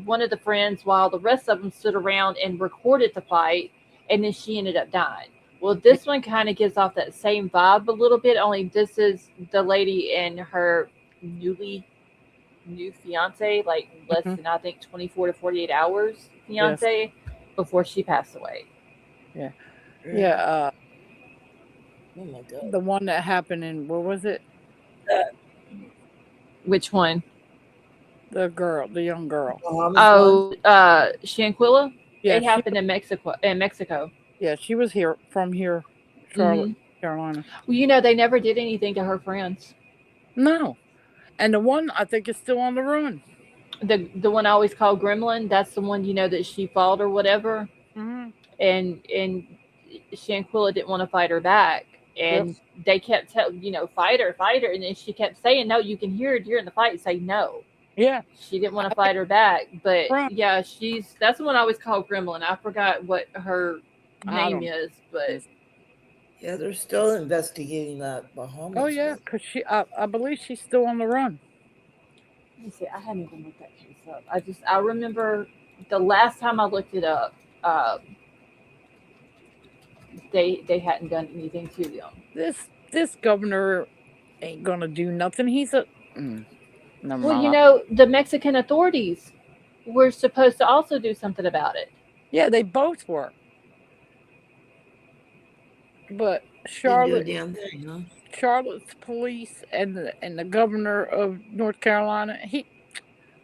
one of the friends while the rest of them stood around and recorded the fight. and then she ended up dying. Well, this one kind of gives off that same vibe a little bit, only this is the lady and her new fiance, like less Mhm. than I think 24 to 48 hours fiance before she passed away. Yeah. Oh my god. The one that happened in, where was it? Which one? The young girl. Bahamas one? Oh, Shanquilla. Yeah, It happened in Mexico. she was from here, Charlotte, Carolina. Well, you know, they never did anything to her friends. No. And the one I think is still on the run. The one I always call Gremlin, that's the one, you know, that she fought or whatever, Mm-hmm. and Shanquilla didn't want to fight her back, and they kept telling, you know, fight her, and then she kept saying no. You can hear her during the fight say no. Yeah. She didn't want to fight her back, but Right. yeah, that's the one I always call Gremlin. I forgot what her I name don't- is, but Yeah, they're still investigating that Bahamas. Oh yeah, one. because I believe she's still on the run. let me see. I hadn't even looked that case up. I remember the last time I looked it up, they hadn't done anything to them. This governor ain't gonna do nothing. He's a never Well, mind. you know, the Mexican authorities were supposed to also do something about it. Yeah, they both were. But Didn't do a damn thing, huh? Charlotte's police and the governor of North Carolina,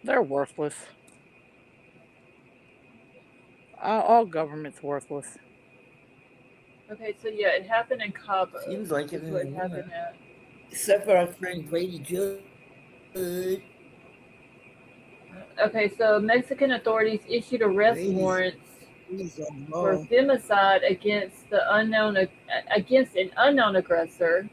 they're worthless. All government's worthless. Okay, so yeah, it happened in Cabo. Seems like it is what is, happened at. Except for our friend Brady Judd. Okay, so Mexican authorities issued arrest Ladies. warrants He's on the for ball. femicide against an unknown aggressor,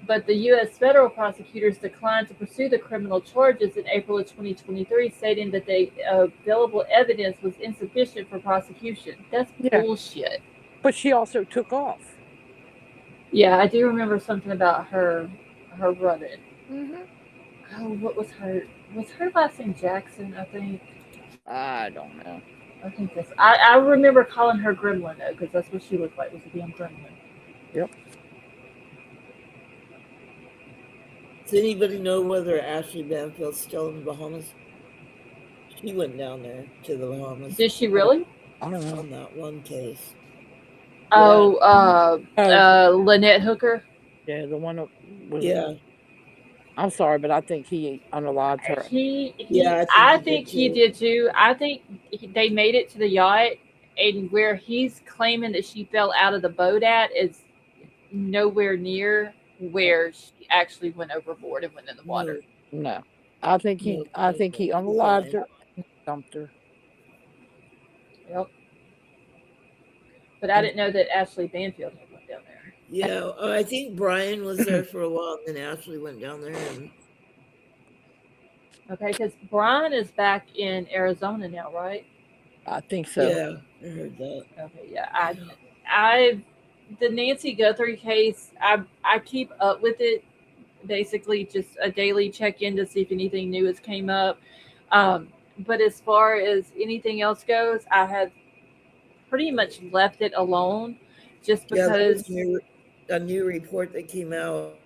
but the U.S. federal prosecutors declined to pursue the criminal charges in April of 2023, stating that the available evidence was insufficient for prosecution. That's Yeah. bullshit. But she also took off. Yeah, I do remember something about her running. Mm-hmm. Oh, what was her? Was her last name Jackson? I think. I don't know. I think that's. I remember calling her Gremlin though, because that's what she looked like. Was a damn gremlin. Yep. Does anybody know whether Ashley Banfield's still in the Bahamas? She went down there to the Bahamas Did she really? I don't know. on that one case. Oh, Lynette Hooker. Yeah, the one that was. Yeah. I'm sorry, but I think he unalived her. Yeah, I think he did too. I think they made it to the yacht, and where he's claiming that she fell out of the boat at is nowhere near where she actually went overboard and went in the water. No, I think he unalived her and dumped her. Yep. But I didn't know that Ashley Banfield had went down there. Yeah, I think Brian was there for a while, and then Ashley went down there. And Okay, because Brian is back in Arizona now, right? I think so. yeah, I heard that. Okay, yeah. The Nancy Guthrie case, I keep up with it. Basically, just a daily check-in to see if anything new has came up. But as far as anything else goes, I have pretty much left it alone, just Yeah, there was because. a new report that came out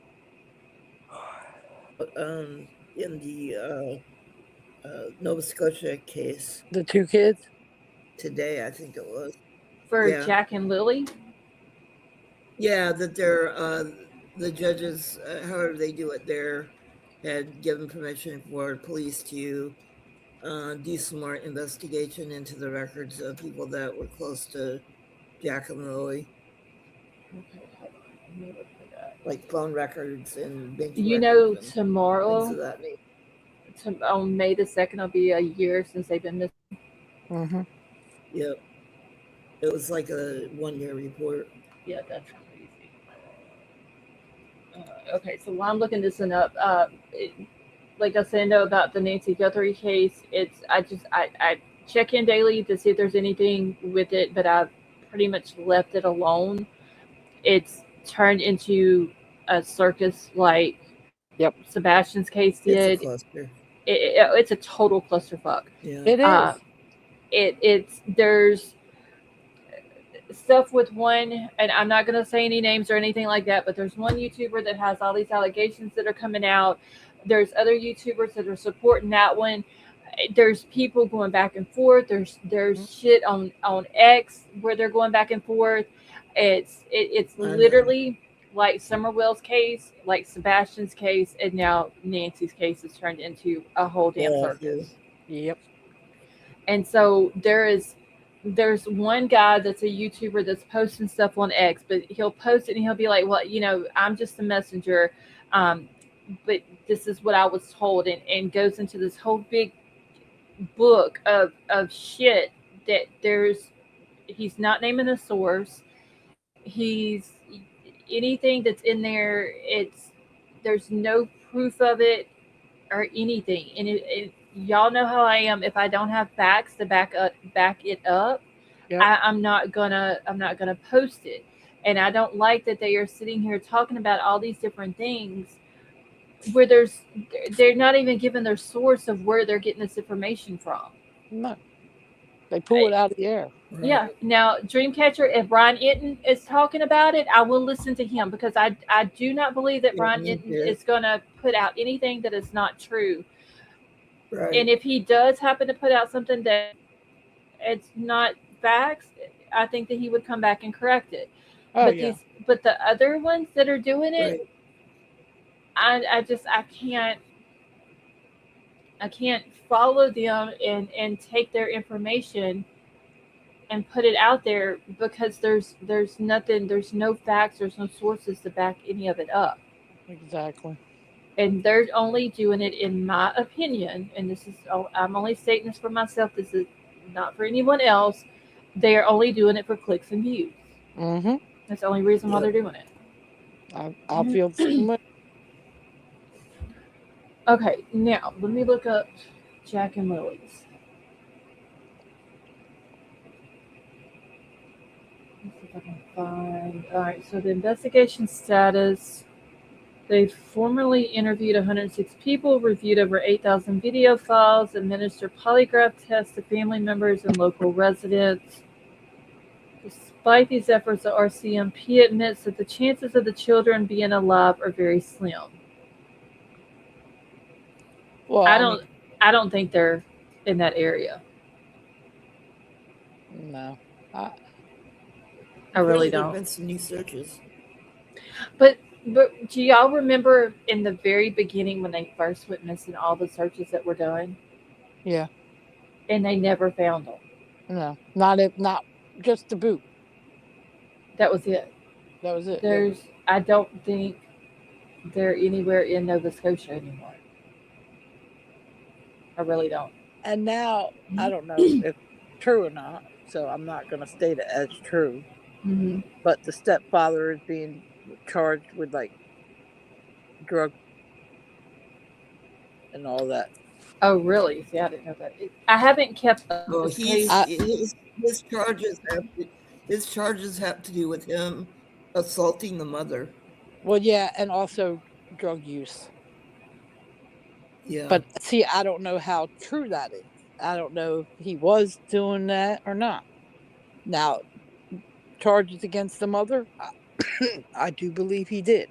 in the Nova Scotia case The two kids. today, I think it was. For Yeah. Jack and Lily. Yeah, that they're the judges, however they do it there, had given permission for police to do some more investigation into the records of people that were close to Jack and Lily, Okay, hold on. Let me look for that. like phone records and bank You know, records and things tomorrow, of that nature. on May the 2nd, will be a year since they've been missing. Mm-hmm. Yep. It was like a 1-year report. Yeah, that's crazy. Okay, so while I'm looking this one up, like I said, know about the Nancy Guthrie case. I check in daily to see if there's anything with it, but I've pretty much left it alone. It's turned into a circus like Sebastian's case It's a did. cluster. It's a total clusterfuck. Yeah. It is. There's stuff with one, and I'm not going to say any names or anything like that, but there's one YouTuber that has all these allegations that are coming out. There's other YouTubers that are supporting that one. There's people going back and forth. There's shit on X where they're going back and forth. It's I know. literally like Summerwell's case, like Sebastian's case, and now Nancy's case is turned into a whole damn Yeah, circus. Yep. And so there's one guy that's a YouTuber that's posting stuff on X, but he'll post it and he'll be like, well, I'm just a messenger. But this is what I was told, and goes into this whole big book of shit that he's not naming the source. He's anything that's in there, there's no proof of it or anything. And y'all know how I am. If I don't have facts to back it up, Yep. I'm not gonna post it. And I don't like that they are sitting here talking about all these different things where they're not even giving their source of where they're getting this information from. No. They pull it out of the air. right. Yeah. Now, Dreamcatcher, if Brian Itton is talking about it, I will listen to him, because I do not believe that Yeah, Brian me Itton too. is going to put out anything that is not true. Right. And if he does happen to put out something that it's not facts, I think that he would come back and correct it. Oh, but yeah. but the other ones that are doing it, Right. I can't follow them and take their information and put it out there, because there's nothing, there's no facts, there's no sources to back any of it up. Exactly. And they're only doing it, in my opinion, and I'm only stating this for myself, this is not for anyone else. They are only doing it for clicks and views. Mm-hmm. That's the only reason why they're doing it. I feel the same way. Okay, now let me look up Jack and Lily's. Let's see if I can find. All right, so the investigation status. They formally interviewed 106 people, reviewed over 8,000 video files, administered polygraph tests to family members and local residents. Despite these efforts, the RCMP admits that the chances of the children being alive are very slim. Well, I don't think they're in that area. No. I really Apparently there've don't. been some new searches. But do y'all remember in the very beginning when they first went missing, all the searches that were done, Yeah. and they never found them? No. Not just the boot. That was it. That was it. I don't think they're anywhere in Nova Scotia anymore. I really don't. And now, I don't know if it's true or not, so I'm not going to state it as true. Mm-hmm. But the stepfather is being charged with, like, drug and all that. Oh, really? See, I didn't know that. I haven't kept up Well, with his case. his charges have to do with him assaulting the mother. Well, yeah, and also drug use. Yeah. But see, I don't know how true that is. I don't know if he was doing that or not. Now, charges against the mother, I do believe he did.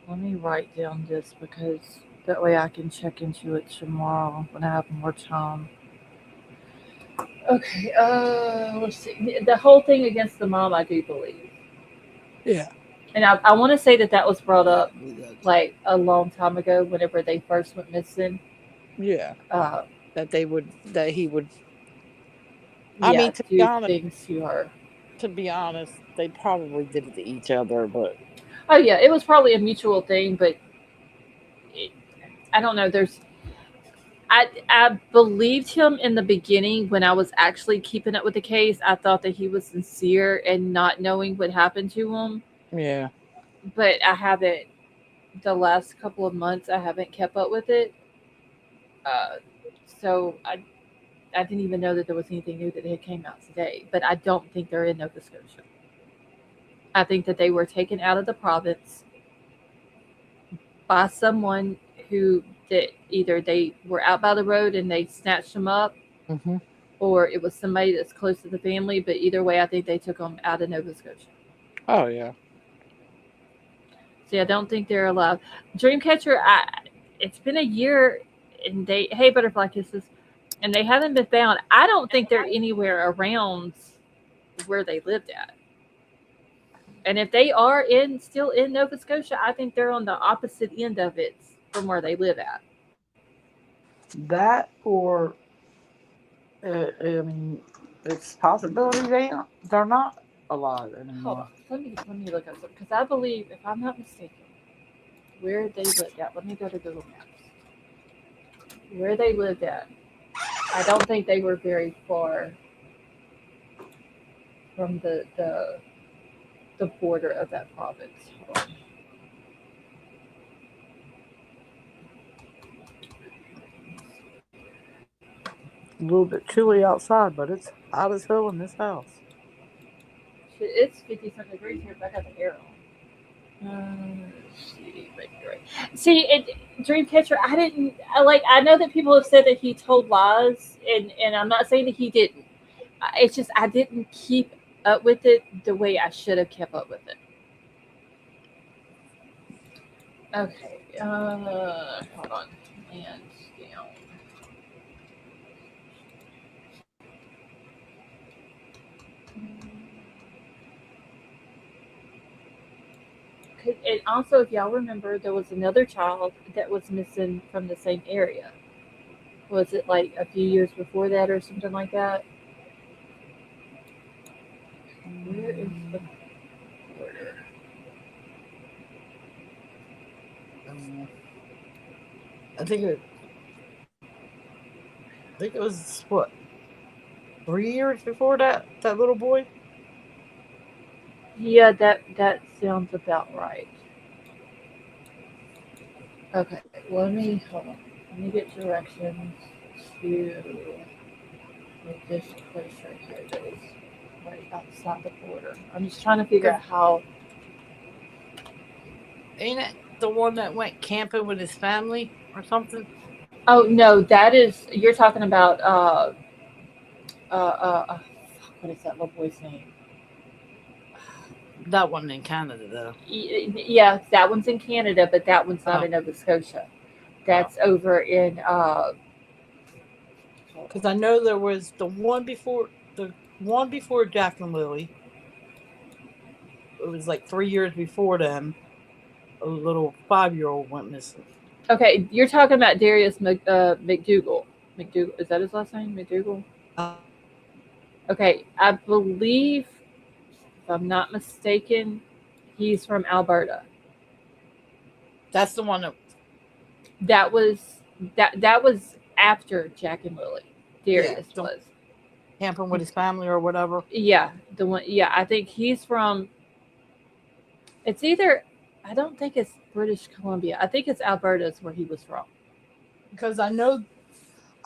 Let me write down this, because that way I can check into it tomorrow when I have more time. Okay, let's see. The whole thing against the mom, I do believe. Yeah. And I want to say that was brought up like a long time ago, whenever they first went missing. Yeah. That he would. Yeah, I mean, to be honest, things to her. To be honest, they probably did it to each other, but. Oh yeah, it was probably a mutual thing, but I don't know. I believed him in the beginning when I was actually keeping up with the case. I thought that he was sincere and not knowing what happened to him. Yeah. But I haven't, the last couple of months, I haven't kept up with it. So I didn't even know that there was anything new that had came out today. But I don't think they're in Nova Scotia. I think that they were taken out of the province by someone that either they were out by the road and they snatched them up, Mm-hmm. or it was somebody that's close to the family. But either way, I think they took them out of Nova Scotia. Oh yeah. See, I don't think they're alive. Dreamcatcher, it's been a year, and hey, butterfly kisses, and they haven't been found. I don't think they're anywhere around where they lived at. And if they are still in Nova Scotia, I think they're on the opposite end of it from where they live at. That or I mean, it's possibility they're not alive Hold anymore. on, let me look up something because I believe, if I'm not mistaken, where they lived at. Let me go to Google Maps. Where they lived at. I don't think they were very far from the border of that province. Hold on. A little bit chilly outside, but it's hot as hell in this house. It's 50-something degrees here, but I got the air on. See, Dreamcatcher. I didn't like. I know that people have said that he told lies, and I'm not saying that he didn't. It's just I didn't keep up with it the way I should have kept up with it. Okay. Hold on. And down. And also, if y'all remember, there was another child that was missing from the same area. Was it like a few years before that or something like that? Where is the border? I think it was what 3 years before that little boy. Yeah, that sounds about right. Okay, let me hold on. Let me get directions to this place right here that is right outside the border. I'm just trying to figure out how. Ain't it the one that went camping with his family or something? Oh no, that is you're talking about. Uh, uh, uh what is that little boy's name? That one in Canada though. Yeah, that one's in Canada, but that one's not Oh, in Nova Scotia. That's over in. because I know there was the one before Jack and Lily. It was like 3 years before them. A little 5-year-old went missing. Okay, you're talking about Darius McDougal. McDougal, is that his last name? McDougal. Uh, Okay, I believe, if I'm not mistaken, he's from Alberta. that's the one that That was that was after Jack and Lily. Darius the was. camping with his family or whatever. Yeah, the one. Yeah, I think he's from. It's either. I don't think it's British Columbia. I think it's Alberta is where he was from. Because I know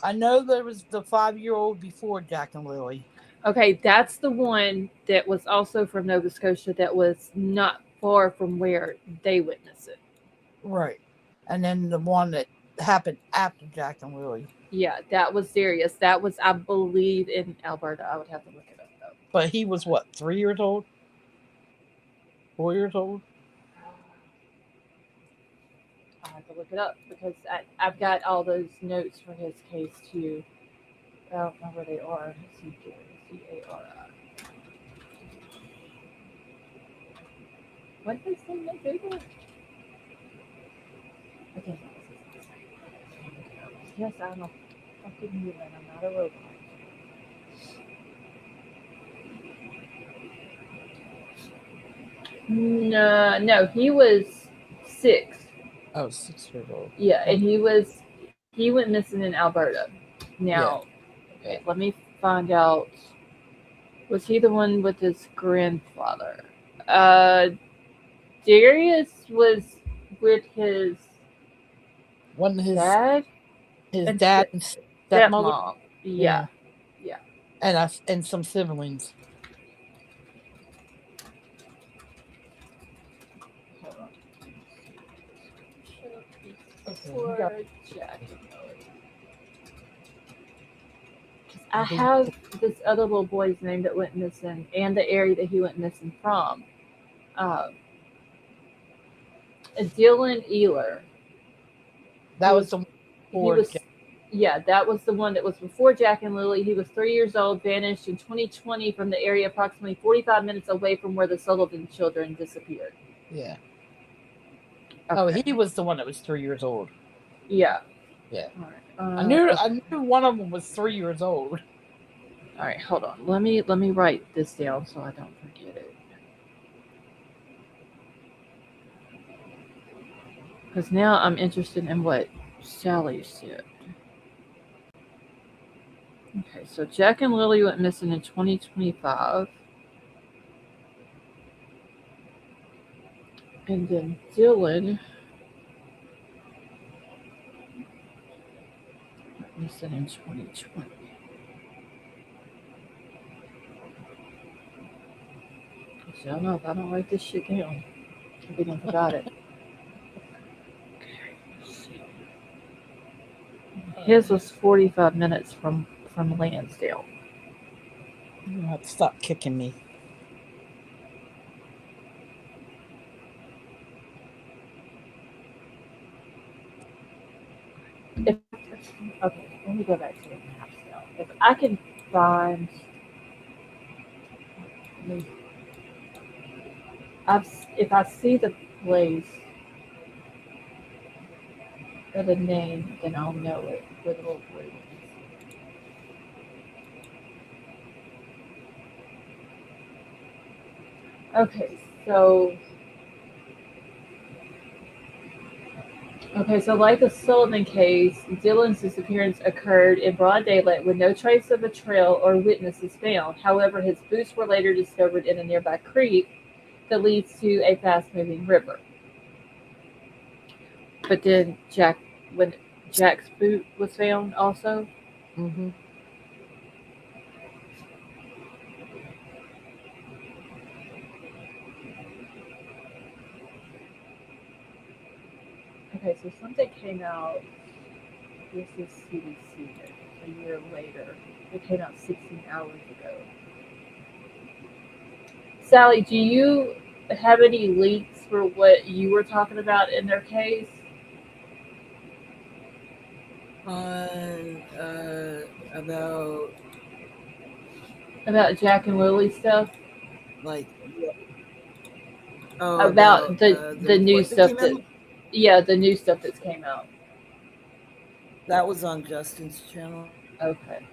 there was the 5-year-old before Jack and Lily. Okay, that's the one that was also from Nova Scotia that was not far from where they witnessed it. Right. And then the one that happened after Jack and Lily. Yeah, that was Darius. That was, I believe, in Alberta. I would have to look it up though. But he was what, 3 years old? 4 years old? I have to look it up because I've got all those notes for his case too. I don't know where they are. C-A-R-I. What did they say in that Google? Okay. Yes, I'm a fucking human. I'm not a robot. No, he was 6. Oh, 6 years old. Yeah, and he went missing in Alberta. Now, okay, let me find out. Was he the one with his grandfather? Darius was with his Wasn't dad his and dad and stepmother? stepmom. Yeah. And some siblings. Hold on. Okay, Before Jack and Lily. I have this other little boy's name that went missing and the area that he went missing from. Uh, Dylan Ealer. That He was the one he before was Jack. yeah, that was the one that was before Jack and Lily. He was 3 years old, vanished in 2020 from the area approximately 45 minutes away from where the Sullivan children disappeared. Yeah. Okay. Oh, he was the one that was 3 years old. Yeah. Yeah. All right. I knew one of them was 3 years old. All right, hold on. Let me write this down so I don't forget it. Because now I'm interested in what Sally said. Okay, so Jack and Lily went missing in 2025. And then Dylan went missing in 2020. So I don't know if I don't write this shit down. I'll be done forgot it. Okay, let's see. His was 45 minutes from Lansdale. You have to stop kicking me. Okay, let me go back to the maps now. If I can find, if I see the place or the name, then I'll know it where the little boy was. Okay, so like the Sullivan case, Dylan's disappearance occurred in broad daylight with no trace of a trail or witnesses found. However, his boots were later discovered in a nearby creek that leads to a fast-moving river. But then when Jack's boot was found also. Mm-hmm. Okay, so something came out. This is CDC a year later. It came out 16 hours ago. Sally, do you have any links for what you were talking about in their case? On About Jack and Lily stuff? like About the new report that stuff came that out? yeah, the new stuff that's came out. That was on Justin's channel. Okay.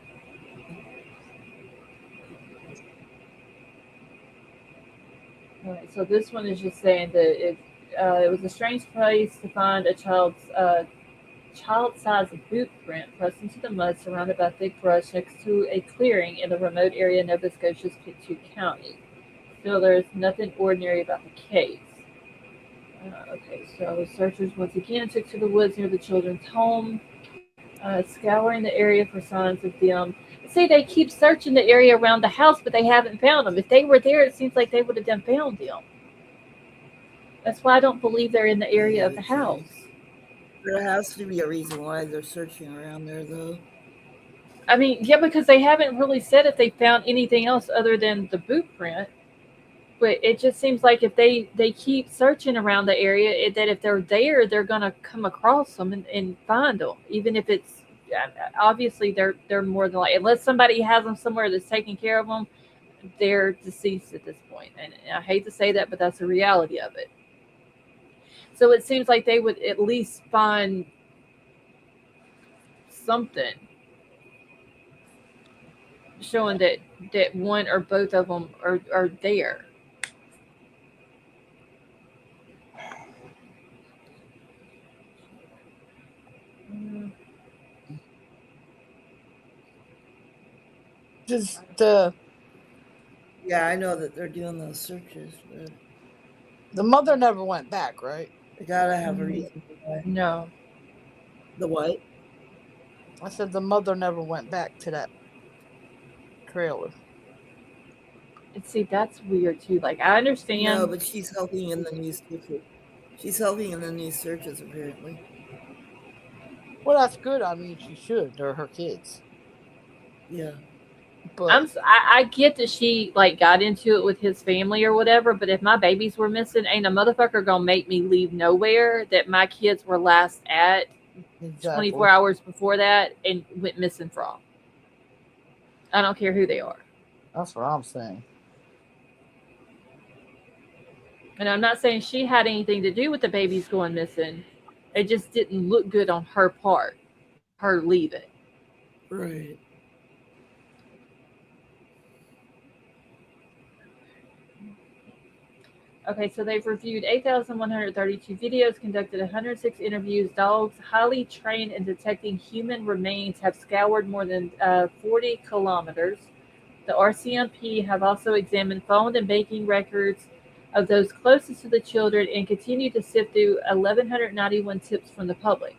All right, so this one is just saying that it was a strange place to find a child-sized boot print pressed into the mud surrounded by thick brush next to a clearing in the remote area of Nova Scotia's Petite County. Still, there is nothing ordinary about the case. Okay, so searchers once again took to the woods near the children's home, scouring the area for signs of them. See, they keep searching the area around the house, but they haven't found them. If they were there, it seems like they would have done found them. That's why I don't believe they're in the area of the house. There has to be a reason why they're searching around there, though. I mean, yeah, because they haven't really said if they found anything else other than the boot print. But it just seems like if they keep searching around the area, that if they're there, they're gonna come across them and find them, even if it's obviously they're more than like, unless somebody has them somewhere that's taking care of them, they're deceased at this point. And I hate to say that, but that's the reality of it. So it seems like they would at least find something showing that one or both of them are there. Just Yeah, I know that they're doing those searches, but the mother never went back, right? they gotta have a reason for why. No. The what? I said the mother never went back to that trailer. And see, that's weird too. Like I understand. No, but she's helping in the new searches. She's helping in the new searches, apparently. Well, that's good. I mean, she should. They're her kids. Yeah. But I get that she like got into it with his family or whatever, but if my babies were missing, ain't a motherfucker gonna make me leave nowhere that my kids were last at 24 exactly. hours before that and went missing from. I don't care who they are. That's what I'm saying. And I'm not saying she had anything to do with the babies going missing. It just didn't look good on her part, her leaving. Right. Okay, so they've reviewed 8,132 videos, conducted 106 interviews. Dogs highly trained in detecting human remains have scoured more than 40 kilometers. The RCMP have also examined phone and banking records of those closest to the children and continue to sift through 1,191 tips from the public.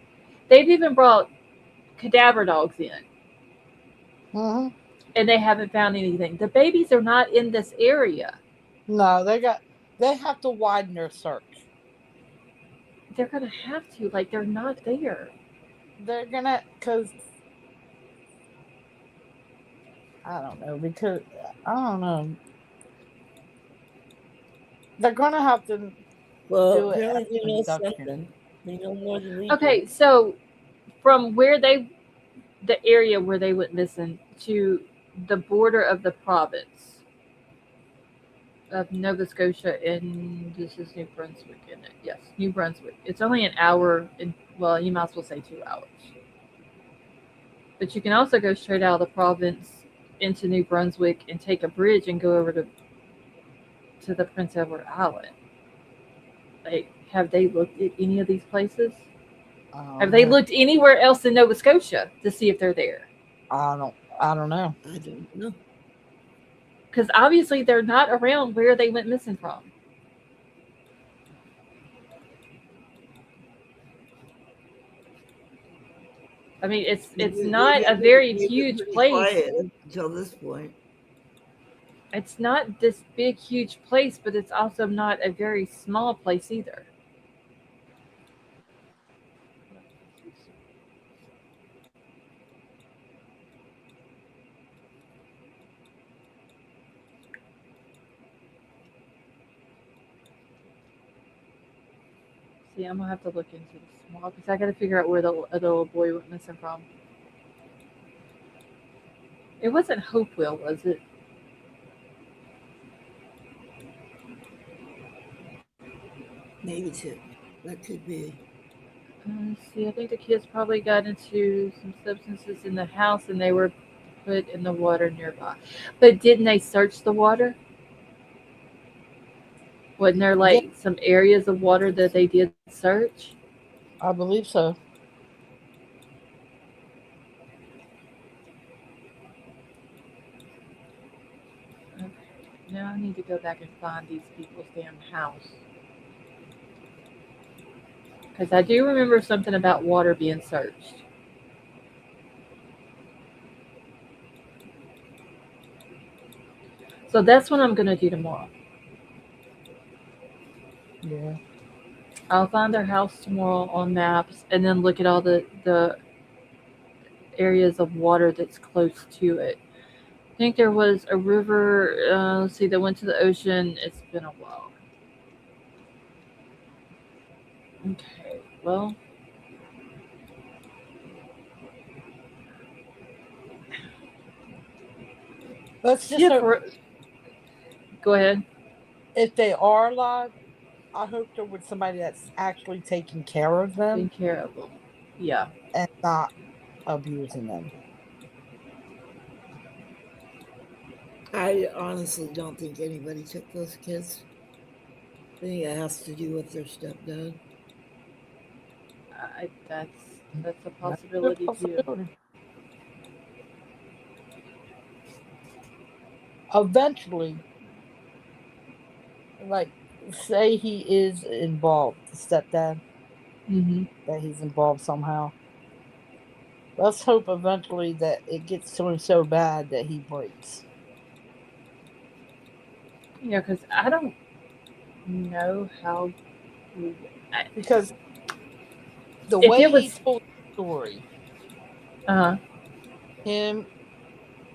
They've even brought cadaver dogs in, Mm-hmm. and they haven't found anything. The babies are not in this area. No, they have to widen their search. They're going to have to. Like, they're not there. They're gonna, because I don't know, because I don't know. They're gonna have to Well, do it apparently as they know abduction. something. They know more than we Okay, do. so from where the area where they went missing to the border of the province of Nova Scotia, and this is New Brunswick, isn't it? Yes, New Brunswick. It's only an hour, and well, you might as well say 2 hours. But you can also go straight out of the province into New Brunswick and take a bridge and go over to the Prince Edward Island. Like, have they looked at any of these places? Have they looked anywhere else in Nova Scotia to see if they're there? I don't know. I don't know. Because obviously they're not around where they went missing from. I mean, it's not a very huge place. Quiet until this point. It's not this big, huge place, but it's also not a very small place either. See, I'm gonna have to look into the small because I got to figure out where the little boy went missing from. It wasn't Hopewell, was it? Maybe two. That could be. See, I think the kids probably got into some substances in the house and they were put in the water nearby. But didn't they search the water? Wasn't there like some areas of water that they did search? I believe so. Okay. Now I need to go back and find these people's damn house. Because I do remember something about water being searched. So that's what I'm going to do tomorrow. Yeah. I'll find their house tomorrow on maps and then look at all the areas of water that's close to it. I think there was a river, let's see, that went to the ocean. It's been a while. Okay, well. Let's just hope, go ahead. if they are alive, I hope they're with somebody that's actually taking care of them. Taking care of them. Yeah. And not abusing them. I honestly don't think anybody took those kids. I think it has to do with their stepdad. That's a possibility too. Eventually, like, say he is involved, the stepdad, that he's involved somehow. Let's hope eventually that it gets to him so bad that he breaks. Yeah, because I don't know how. Because the way he told the story, him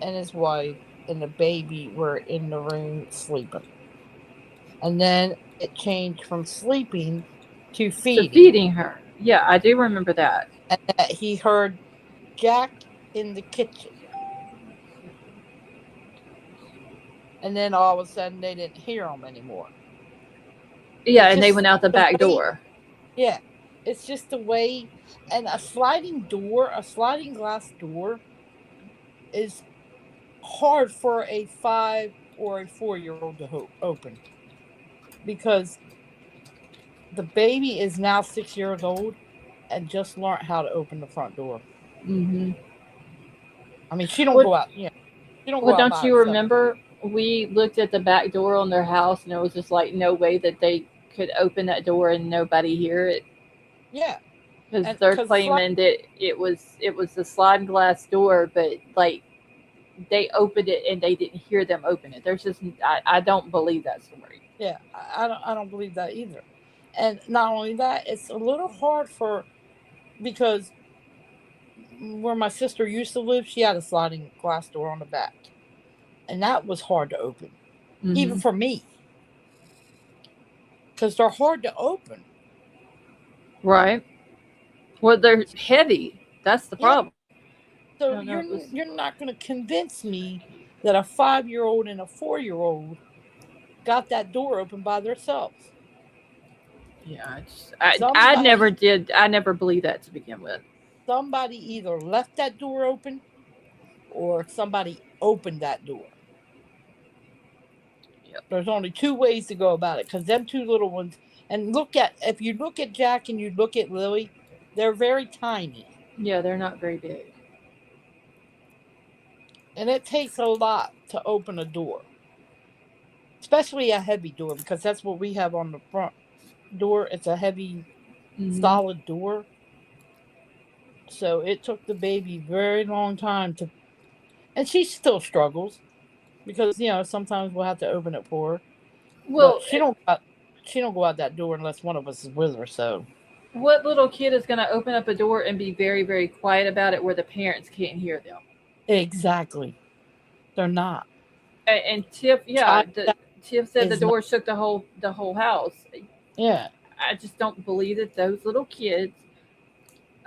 and his wife and the baby were in the room sleeping. And then it changed from sleeping to To feeding. feeding her. Yeah, I do remember that. And that he heard Jack in the kitchen. And then all of a sudden they didn't hear him anymore. Yeah, It's and they just went out the back way- door. Yeah. It's just the way, and a sliding glass door is hard for a 5 or a 4-year-old to open, because the baby is now 6 years old and just learned how to open the front door. Mm-hmm. I mean, she don't Well, go out. Yeah, she don't well, go out don't by you herself. remember we looked at the back door on their house, and there was just like no way that they could open that door and nobody hear it, Yeah, because and they're because claiming that it was a sliding glass door, but like they opened it and they didn't hear them open it. There's just I don't believe that story. yeah, I don't believe that either. And not only that, it's a little hard because where my sister used to live, she had a sliding glass door on the back, and that was hard to open, even Mm-hmm. for me, because they're hard to open. Right. Well, they're heavy. That's the Yeah, problem. so No, it was. you're not going to convince me that a 5-year-old and a 4-year-old got that door open by themselves. Yeah, I never Somebody did. I never believed that to begin with. somebody either left that door open or somebody opened that door. Yep. There's only two ways to go about it, because them two little ones, and if you look at Jack and you look at Lily, they're very tiny. Yeah, they're not very big. And it takes a lot to open a door, especially a heavy door, because that's what we have on the front door. It's a heavy, solid door. So it took the baby very long time to, and she still struggles because sometimes we'll have to open it for her. But Well, she don't go out that door unless one of us is with her. So what little kid is going to open up a door and be very, very quiet about it where the parents can't hear them? exactly, they're not. And Tiff, yeah, Tiff said the Is not. door shook the whole house. Yeah, I just don't believe that those little kids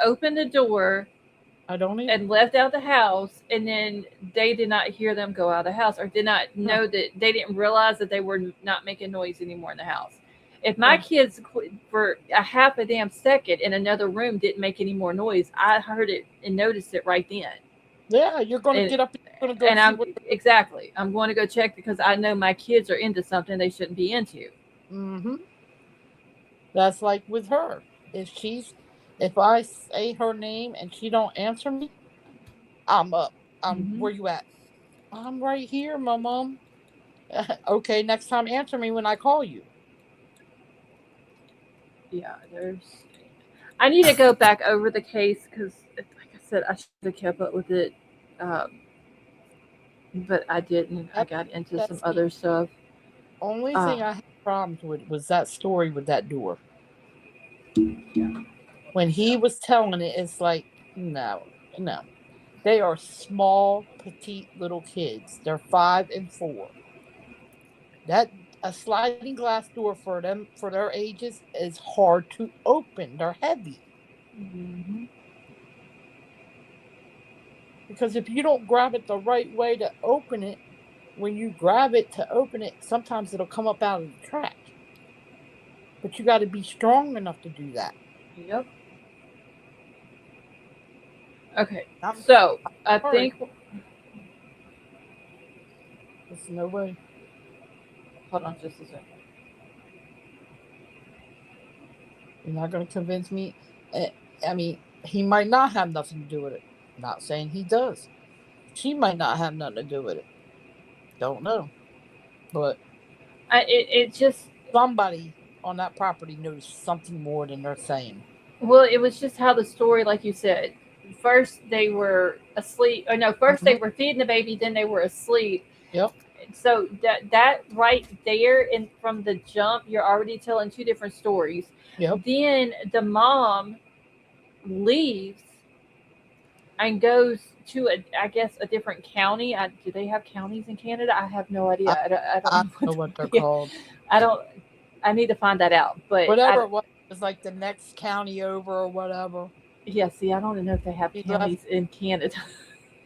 opened the door I don't even. and left out the house, and then they did not hear them go out of the house, or did not know that they didn't realize that they were not making noise anymore in the house. If my kids for a half a damn second in another room didn't make any more noise, I heard it and noticed it right then. Yeah, you're going to get up and you're going to go And see I'm going to go check because I know my kids are into something they shouldn't be into. Mm-hmm. That's like with her. If I say her name and she don't answer me, I'm up. Where you at? I'm right here, my mom. Okay, next time answer me when I call you. Yeah, I need to go back over the case because, like I said, I should have kept up with it, but I didn't. I got into some other stuff. Only thing I had problems with was that story with that door. Yeah. When he was telling it, it's like, no. They are small, petite little kids. They're 5 and 4. That a sliding glass door for them, for their ages, is hard to open. They're heavy. Mm-hmm. Because if you don't grab it the right way to open it, when you grab it to open it, sometimes it'll come up out of the track. But you got to be strong enough to do that. Yep. Okay. So I think there's no way. Hold on just a second. You're not going to convince me. I mean, he might not have nothing to do with it. Not saying he does. She might not have nothing to do with it. Don't know. But it just somebody on that property knows something more than they're saying. Well, it was just how the story, like you said, first they were asleep. Or no, first they were feeding the baby, then they were asleep. Yep. So that right there, and from the jump, you're already telling two different stories. Yep. Then the mom leaves, and goes to I guess a different county. Do they have counties in Canada? I have no idea. I don't I know don't know what they're yeah, called. I don't. I need to find that out. But Whatever it was like the next county over or whatever. yeah, see, I don't know if they have He counties left. in Canada.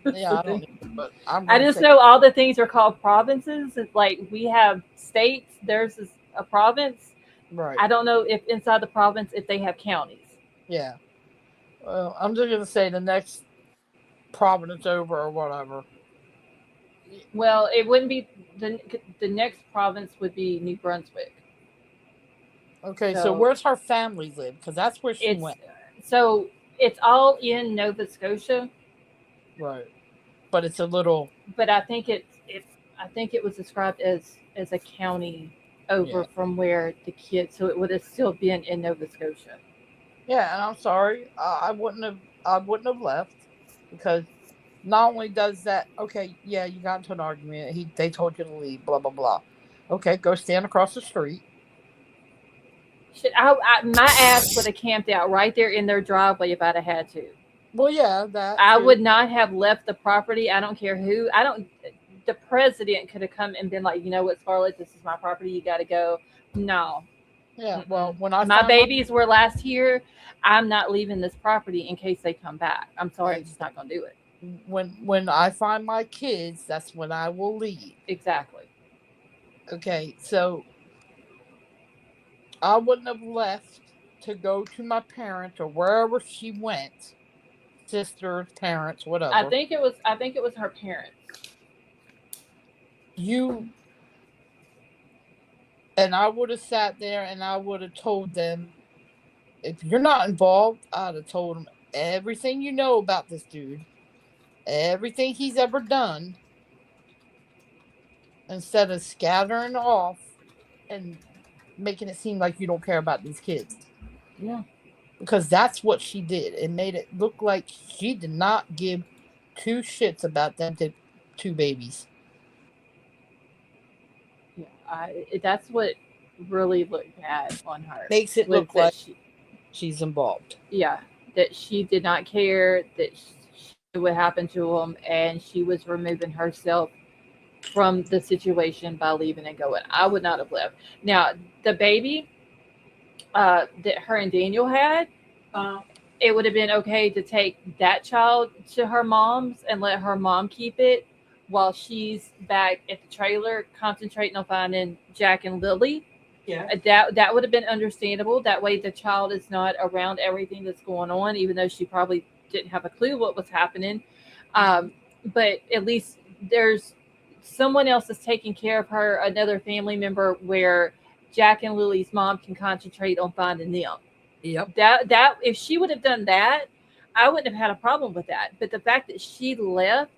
Yeah, I don't know, but I'm I gonna just say know all the things are called provinces. It's like we have states. Theirs is a province. right. I don't know if inside the province if they have counties. Yeah. Well, I'm just gonna say the next province over or whatever. Well, it wouldn't be the next province would be New Brunswick. Okay, so So where's her family live? Because that's where she it's went. so it's all in Nova Scotia, Right. But it's a little. but I think it was described as a county over Yeah. from where the kids. So it would have still been in Nova Scotia. Yeah, and I'm sorry. I wouldn't have left because not only does that. Okay, yeah, you got into an argument. They told you to leave. Blah blah blah. Okay, go stand across the street. Shit, my ass would have camped out right there in their driveway if I'd have had to. Well, yeah, that I too. would not have left the property. I don't care who. I don't. The president could have come and been like, you know what, Scarlett, this is my property. You got to go. No, Yeah. mm-mm. Well, when I My find babies were last here. I'm not leaving this property in case they come back. I'm sorry, I'm just not gonna do it. when I find my kids, that's when I will leave. Exactly. Okay, so I wouldn't have left to go to my parents or wherever she went, sisters, parents, whatever. I think it was her parents. You and I would have sat there and I would have told them, if you're not involved, I'd have told them everything you know about this dude, everything he's ever done, instead of scattering off and making it seem like you don't care about these kids. Yeah. Because that's what she did. It made it look like she did not give two shits about them two babies. Yeah. That's what really looked bad on her. Makes it was look that like she, she's involved. yeah, that she did not care that she knew what happened to him, and she was removing herself from the situation by leaving and going. I would not have left. Now, the baby that her and Daniel had, it would have been okay to take that child to her mom's and let her mom keep it while she's back at the trailer concentrating on finding Jack and Lily. Yeah. That would have been understandable. That way the child is not around everything that's going on, even though she probably didn't have a clue what was happening. But at least there's someone else is taking care of her, another family member, where Jack and Lily's mom can concentrate on finding them. Yep. That if she would have done that, I wouldn't have had a problem with that. But the fact that she left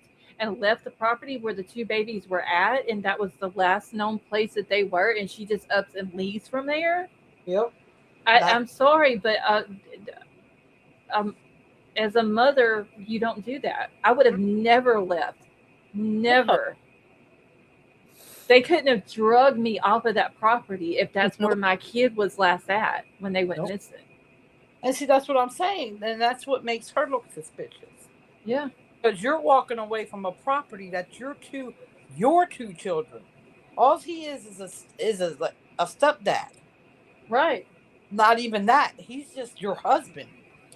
the property where the two babies were at, and that was the last known place that they were, and she just ups and leaves from there. Yep. I'm sorry, but as a mother, you don't do that. I would have never left. Never. They couldn't have drugged me off of that property if that's where my kid was last at when they went missing. And see, that's what I'm saying. And that's what makes her look suspicious. Yeah. Because you're walking away from a property that your two children. All he is a stepdad. Right. Not even that. He's just your husband.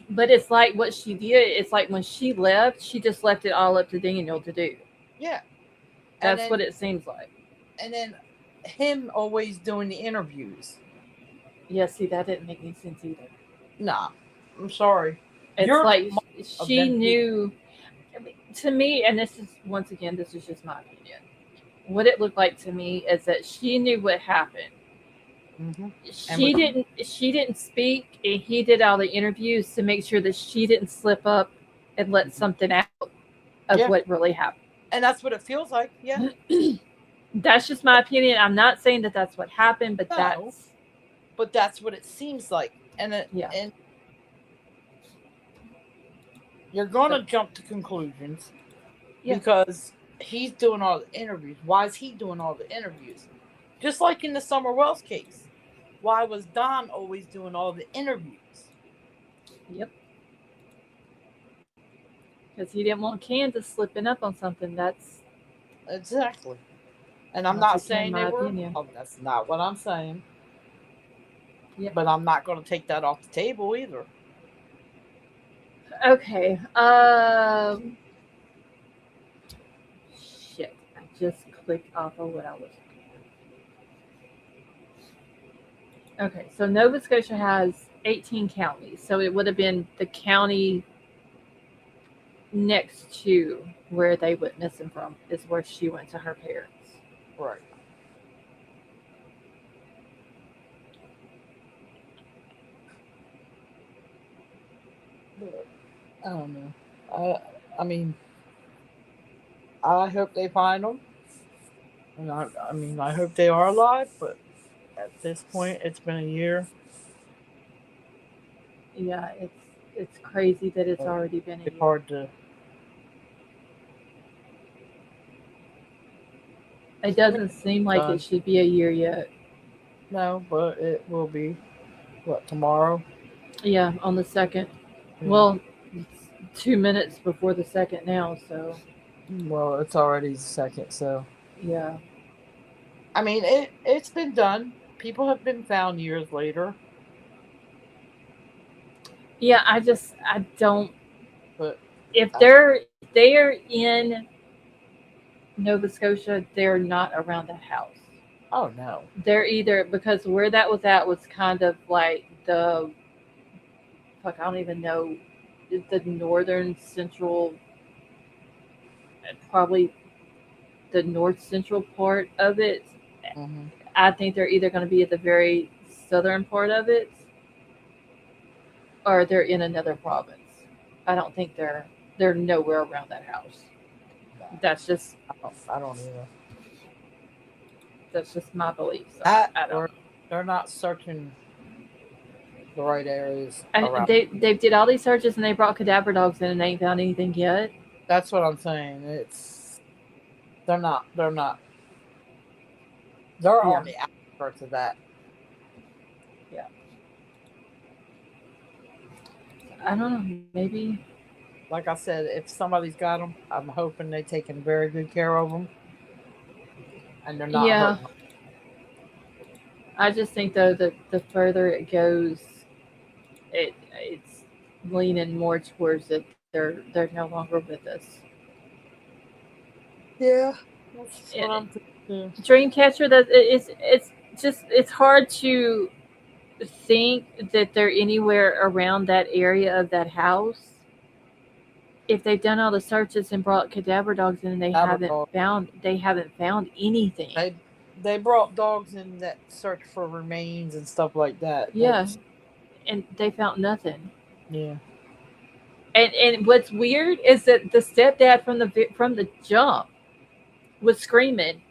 But it's like what she did. It's like when she left, she just left it all up to Daniel to do. Yeah. That's what it seems like. And then him always doing the interviews. Yeah, see, that didn't make any sense either. Nah, I'm sorry. It's You're like of she them knew. To me, and this is once again, this is just my opinion. What it looked like to me is that she knew what happened. Mm-hmm. She didn't speak, and he did all the interviews to make sure that she didn't slip up and let something out of what really happened. And that's what it feels like. Yeah. That's just my opinion. I'm not saying that that's what happened, but that's what it seems like. And and you're gonna jump to conclusions because he's doing all the interviews. Why is he doing all the interviews? Just like in the Summer Wells case. Why was Don always doing all the interviews? Yep. Because he didn't want Candace slipping up on something. That's Exactly. And I'm Once not again, saying my they were. opinion. Oh, that's not what I'm saying. Yep. But I'm not going to take that off the table either. okay. Shit. I just clicked off of what I was. Okay, so Nova Scotia has 18 counties, so it would have been the county next to where they went missing from is where she went to her parents. Right. But I don't know. I mean, I hope they find them. And I mean, I hope they are alive. But at this point, it's been a year. Yeah, it's crazy that it's Oh, already been a It's year. hard to. It doesn't seem like Done. it should be a year yet. No, but it will be. What, tomorrow? Yeah, on the second. Yeah. Well, it's 2 minutes before the second now, so Well, it's already the second, so. yeah. I mean, it's been done. People have been found years later, Yeah, I don't but if I, they're in Nova Scotia, they're not around that house. oh no. They're either because where that was at was kind of like the fuck I don't even know the northern central probably the north central part of it. Hmm. I think they're either going to be at the very southern part of it or they're in another province. I don't think they're nowhere around that house. That's just I don't either. my belief. So That I don't or know. they're not searching the right areas And around. they did all these searches and they brought cadaver dogs in and they ain't found anything yet. That's what I'm saying. It's they're not. They're not. They're Yeah. on the outskirts of that. Yeah. I don't know. Maybe. Like I said, if somebody's got them, I'm hoping they're taking very good care of them, and they're not Yeah. hurting them. I just think though that the further it goes, it's leaning more towards that they're no longer with us. Yeah, that's It, what I'm thinking. Dreamcatcher, that it's just it's hard to think that they're anywhere around that area of that house if they've done all the searches and brought cadaver dogs in and Labrador. they haven't found anything. They brought dogs in that search for remains and stuff like that. Yeah, and they found nothing. Yeah. And what's weird is that the stepdad from the jump was screaming,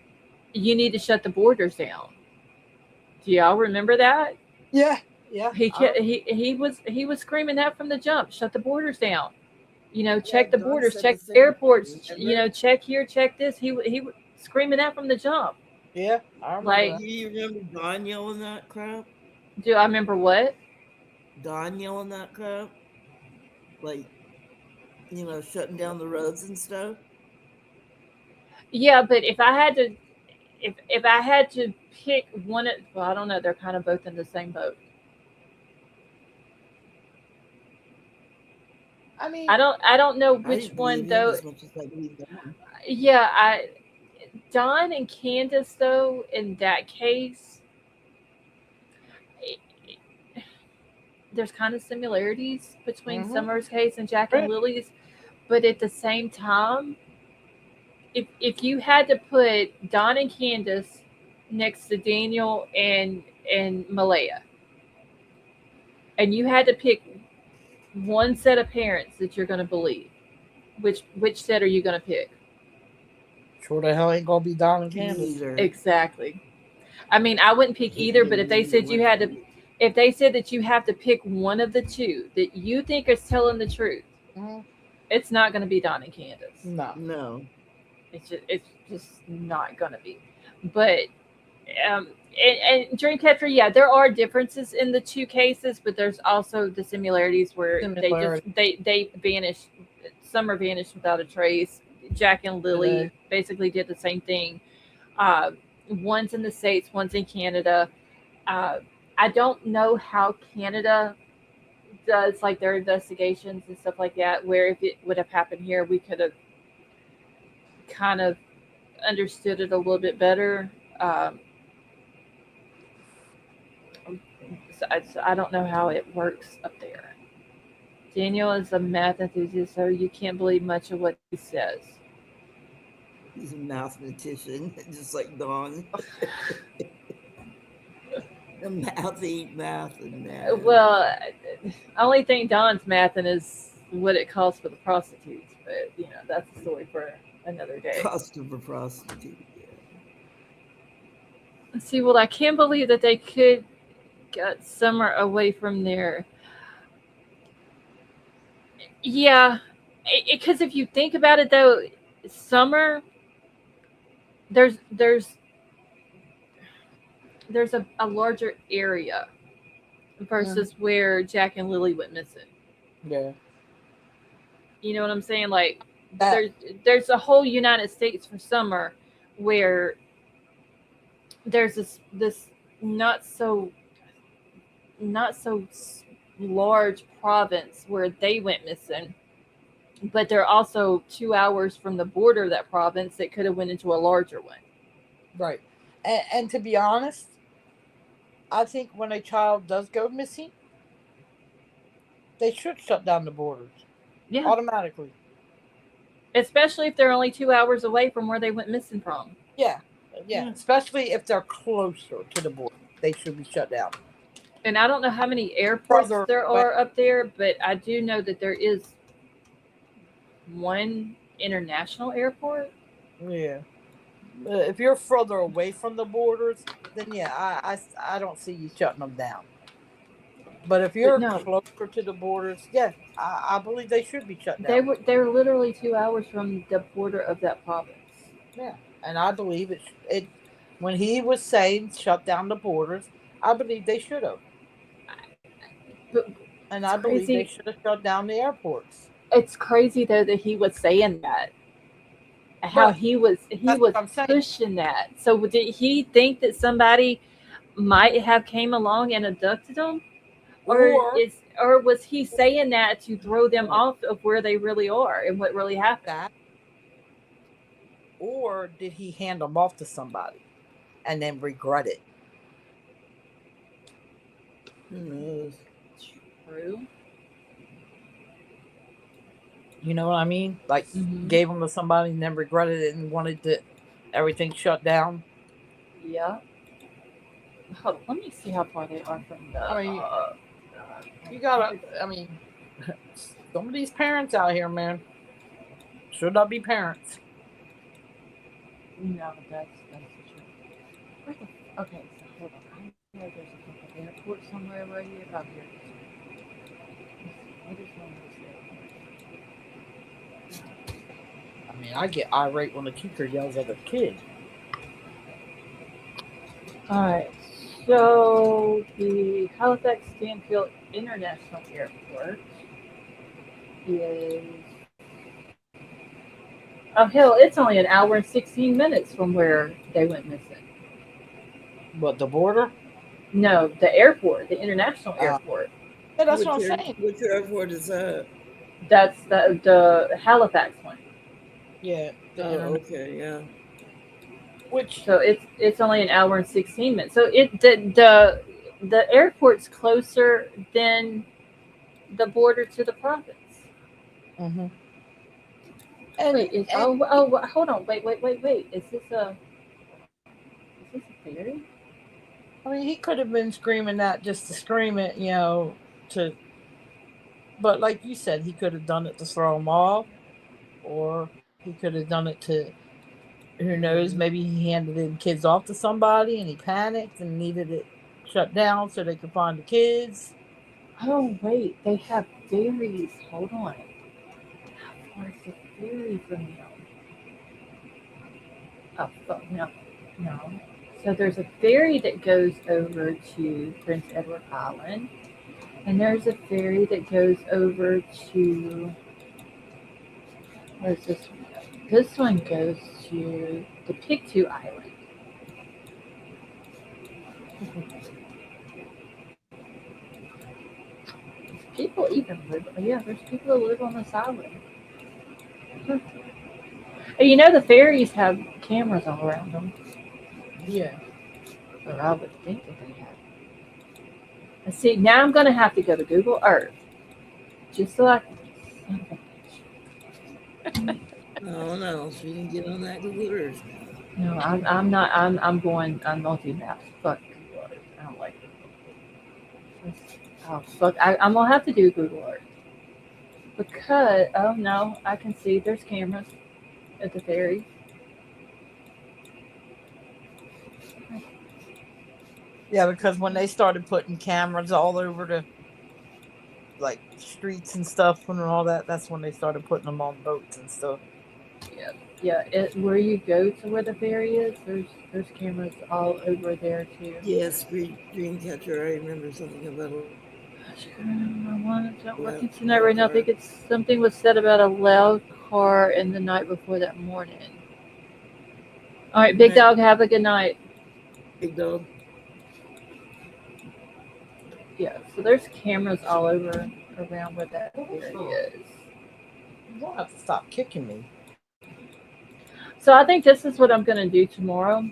"You need to shut the borders down." Do y'all remember that? Yeah. He was screaming that from the jump. Shut the borders down. Check the Don borders, said check the the same airports. thing. Remember? Check here, check this. He was screaming that from the jump. Yeah, I remember Like, that. You remember Don yelling that crap? do I remember what? Don yelling that crap? Like, shutting down the roads and stuff? Yeah, but if I had to pick one, well, I don't know. They're kind of both in the same boat. I mean, I don't know I which didn't one believe him though. as much as I believe Don. Yeah, Don and Candace though in that case, there's kind of similarities between Mhm. Summer's case and Jack and Right. Lily's, but at the same time, if you had to put Don and Candace next to Daniel and Malaya, and you had to pick one set of parents that you're going to believe, which set are you going to pick? Sure the hell ain't gonna be Don and Candace. Neither. Exactly. I mean, I wouldn't pick either, but if they said you had to, if they said that you have to pick one of the two that you think is telling the truth, Mhm. it's not going to be Don and Candace. No. It's just not going to be. But and Dreamcatcher, yeah, there are differences in the two cases, but there's also the similarities where Similarity. they vanish Summer vanished without a trace. Jack and Lily basically did the same thing. One's in the States, one's in Canada. I don't know how Canada does like their investigations and stuff like that, where if it would have happened here, we could have kind of understood it a little bit better. So I don't know how it works up there. Daniel is a math enthusiast, so you can't believe much of what he says. He's a mathematician, just like Dawn. The math and math. Well, I only think Don's mathing is what it costs for the prostitutes, but that's a story for another day. Cost of a prostitute. Yeah. Let's see. Well, I can't believe that they could get Summer away from there. Yeah, because if you think about it, though, Summer, there's a larger area versus where Jack and Lily went missing. Yeah. You know what I'm saying? Like there's a whole United States for Summer where there's this not so large province where they went missing, but they're also 2 hours from the border of that province that could have went into a larger one. Right. And to be honest, I think when a child does go missing, they should shut down the borders. Yeah. Automatically. Especially if they're only 2 hours away from where they went missing from. Yeah. Especially if they're closer to the border, they should be shut down. And I don't know how many airports there are up there, but I do know that there is one international airport. Yeah. If you're further away from the borders, then I don't see you shutting them down. But if you're closer to the borders, I believe they should be shut down. They were literally 2 hours from the border of that province. Yeah, and I believe it. When he was saying shut down the borders, I believe they should have. And I believe they should have shut down the airports. It's crazy though that he was saying that. How he was pushing that. So did he think that somebody might have came along and abducted them? Or was he saying that to throw them off of where they really are and what really happened? Or did he hand them off to somebody and then regret it? Who knows? True. You know what I mean? Like gave them to somebody and then regretted it and wanted everything shut down. Yeah. Hold on, let me see how far they are from the. You gotta. Some of these parents out here, man, should not be parents. No, that's the truth. Okay, so hold on. I know there's a couple airport somewhere right here. About here. What is one of those? I get irate when the teacher yells at a kid. All right. So the Halifax Stanfield International Airport is. Oh hell! It's only an hour and 16 minutes from where they went missing. What, the border? No, the airport, the international airport. Yeah, that's what I'm saying. Which airport is that? That's the Halifax one. Yeah. Okay, yeah. So it's only an hour and 16 minutes. So the airport's closer than the border to the province. Mm-hmm. Hold on, wait. Is this a ferry? He could have been screaming that just to scream it, but like you said, he could have done it to throw them off, or he could have done it to, who knows, maybe he handed the kids off to somebody and he panicked and needed it shut down so they could find the kids. Oh, wait, they have ferries. Hold on. How far is the ferry from them? Oh, no. So there's a ferry that goes over to Prince Edward Island, and there's a ferry that goes over to Where's this one go? This one goes to the Pictou Island. People even live. Yeah, there's people who live on this island. Huh. And you know the ferries have cameras all around them. Yeah. Or I would think that they have. And see, now I'm going to have to go to Google Earth just so I can. Oh no, she didn't get on that Google Earth. No, I'm not. I'm going. I'm multi-maps. Fuck Google Earth. I don't like it. Oh fuck! I'm gonna have to do Google Earth because no, I can see there's cameras at the ferry. Yeah, because when they started putting cameras all over the like streets and stuff and all that, that's when they started putting them on boats and stuff. Yeah. Where you go to where the ferry is, there's cameras all over there too. Yes, Dreamcatcher. I remember something about it. I'm looking tonight right now. I think it's something was said about a loud car in the night before that morning. All right, Big Right. Dog, have a good night. Big Dog. Yeah, so there's cameras all over around where that area is. You don't have to stop kicking me. So I think this is what I'm gonna do tomorrow.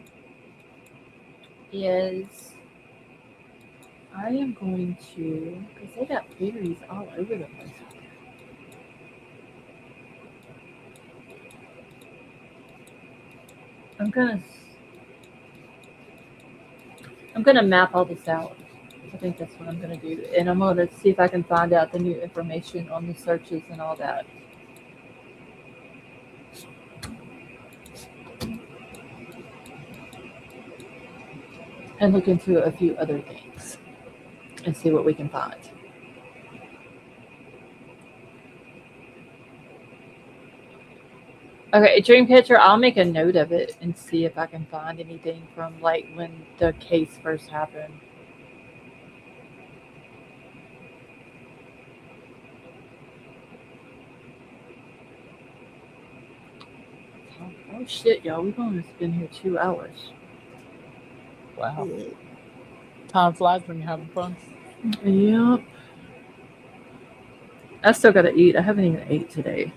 Is I am going to, because they got ferries all over the place. I'm gonna map all this out. I think that's what I'm gonna do, and I'm gonna see if I can find out the new information on the searches and all that. And look into a few other things and see what we can find. Okay, Dreamcatcher, I'll make a note of it and see if I can find anything from like when the case first happened. Oh shit, y'all, we've only been here 2 hours. Wow. Yeah. Time flies when you're having fun. Yep. I still gotta eat. I haven't even ate today.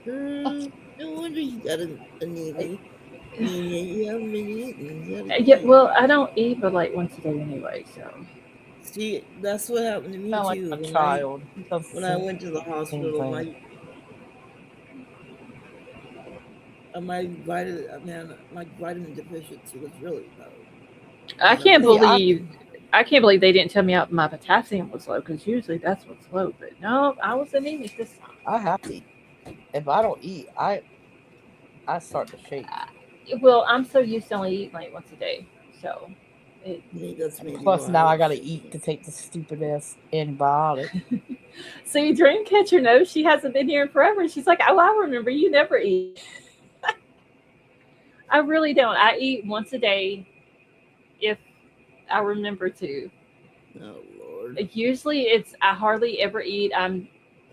No wonder you got anemia. You haven't been eating. You gotta Yeah, eat. well, I don't eat but like once a day anyway, so. See, that's what happened to me Sound like too. a child. When I went to the hospital, my vitamin deficiency was really low. I can't See, believe they didn't tell me my potassium was low because usually that's what's low. But no, I was anemic this time. I have to eat. If I don't eat, I start to shake. Well, I'm so used to only eating like once a day, so. Plus, now I gotta eat to take the stupid ass antibiotic. See, Dreamcatcher knows she hasn't been here in forever. She's like, oh, I remember you never eat. I really don't. I eat once a day if I remember to. Oh Lord. Usually I hardly ever eat. I'm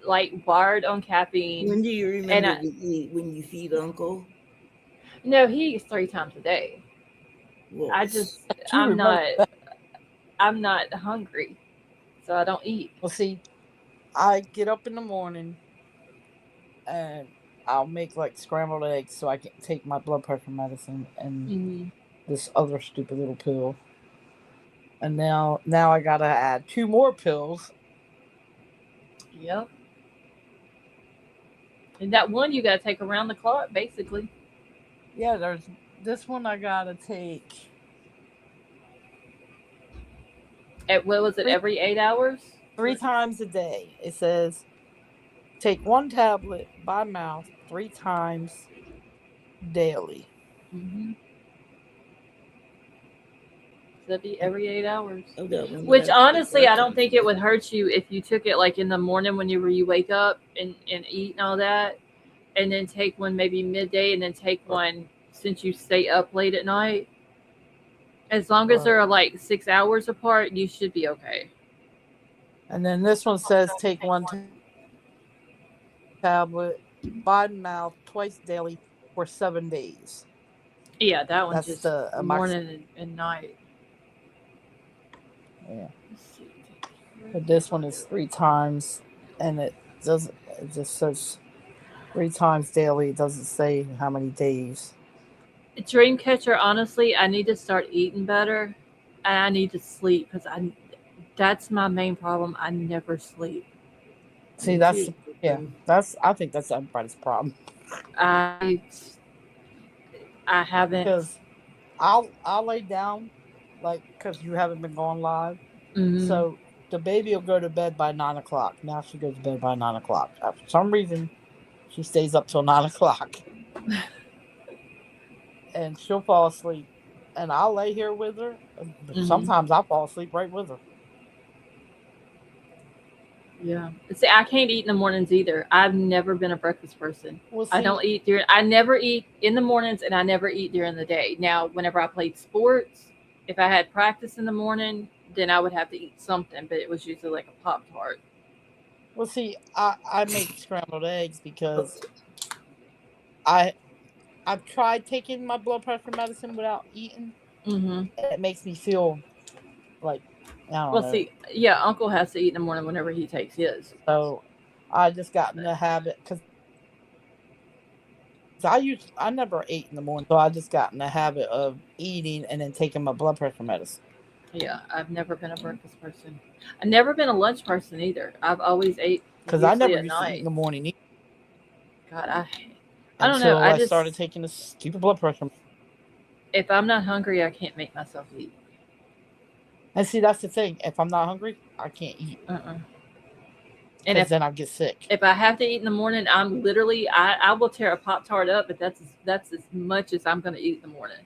like wired on caffeine. When do you remember to eat? When you feed Uncle? No, he eats 3 times a day. Well, I'm not hungry, so I don't eat. Well, see, I get up in the morning and I'll make like scrambled eggs so I can take my blood pressure medicine and this other stupid little pill. And now I gotta add 2 more pills. Yep. And that one you gotta take around the clock, basically. Yeah, there's this one I gotta take. What was it? Every 8 hours? 3 times a day. It says take 1 tablet by mouth 3 times daily. Mm-hmm. That'd be every 8 hours. Which honestly, I don't think it would hurt you if you took it like in the morning whenever you wake up and eat and all that, and then take one maybe midday, and then take one since you stay up late at night. As long as they're like 6 hours apart, you should be okay. And then this one says take 1 tablet Biden mouth twice daily for 7 days. Yeah, that one's That's just the morning and night. Yeah. Let's see. But this one is 3 times, and it doesn't. It just says 3 times daily. It doesn't say how many days. Dreamcatcher, honestly, I need to start eating better, and I need to sleep because that's my main problem. I never sleep. See, Me that's too. yeah. That's I think that's everybody's problem I I haven't. because I'll lay down, like because you haven't been going live. Mm, So the baby will go to bed by 9 o'clock. Now she goes to bed by 9 o'clock. For some reason, she stays up till 9 o'clock, and she'll fall asleep. And I'll lay here with her. mm, Sometimes I'll fall asleep right with her. yeah. See, I can't eat in the mornings either. I've never been a breakfast person. Well, I see, don't eat during. I never eat in the mornings, and I never eat during the day. Now, whenever I played sports, if I had practice in the morning, then I would have to eat something, but it was usually like a Pop Tart. I make scrambled eggs because I I've tried taking my blood pressure medicine without eating. Mm-hmm. And it makes me feel like I don't Well, know. see, yeah, Uncle has to eat in the morning whenever he takes his. So I just got in the habit because I never ate in the morning, so I just got in the habit of eating and then taking my blood pressure medicine. Yeah, I've never been a breakfast person. I've never been a lunch person either. I've always ate Because I usually never at used to eat in night. the morning God, I don't know. until I I just started taking this stupid blood pressure. if I'm not hungry, I can't make myself eat. And see, that's the thing. If I'm not hungry, I can't eat Uh-uh. And because then I get sick. if I have to eat in the morning, I'm literally I will tear a Pop Tart up, but that's as much as I'm going to eat in the morning.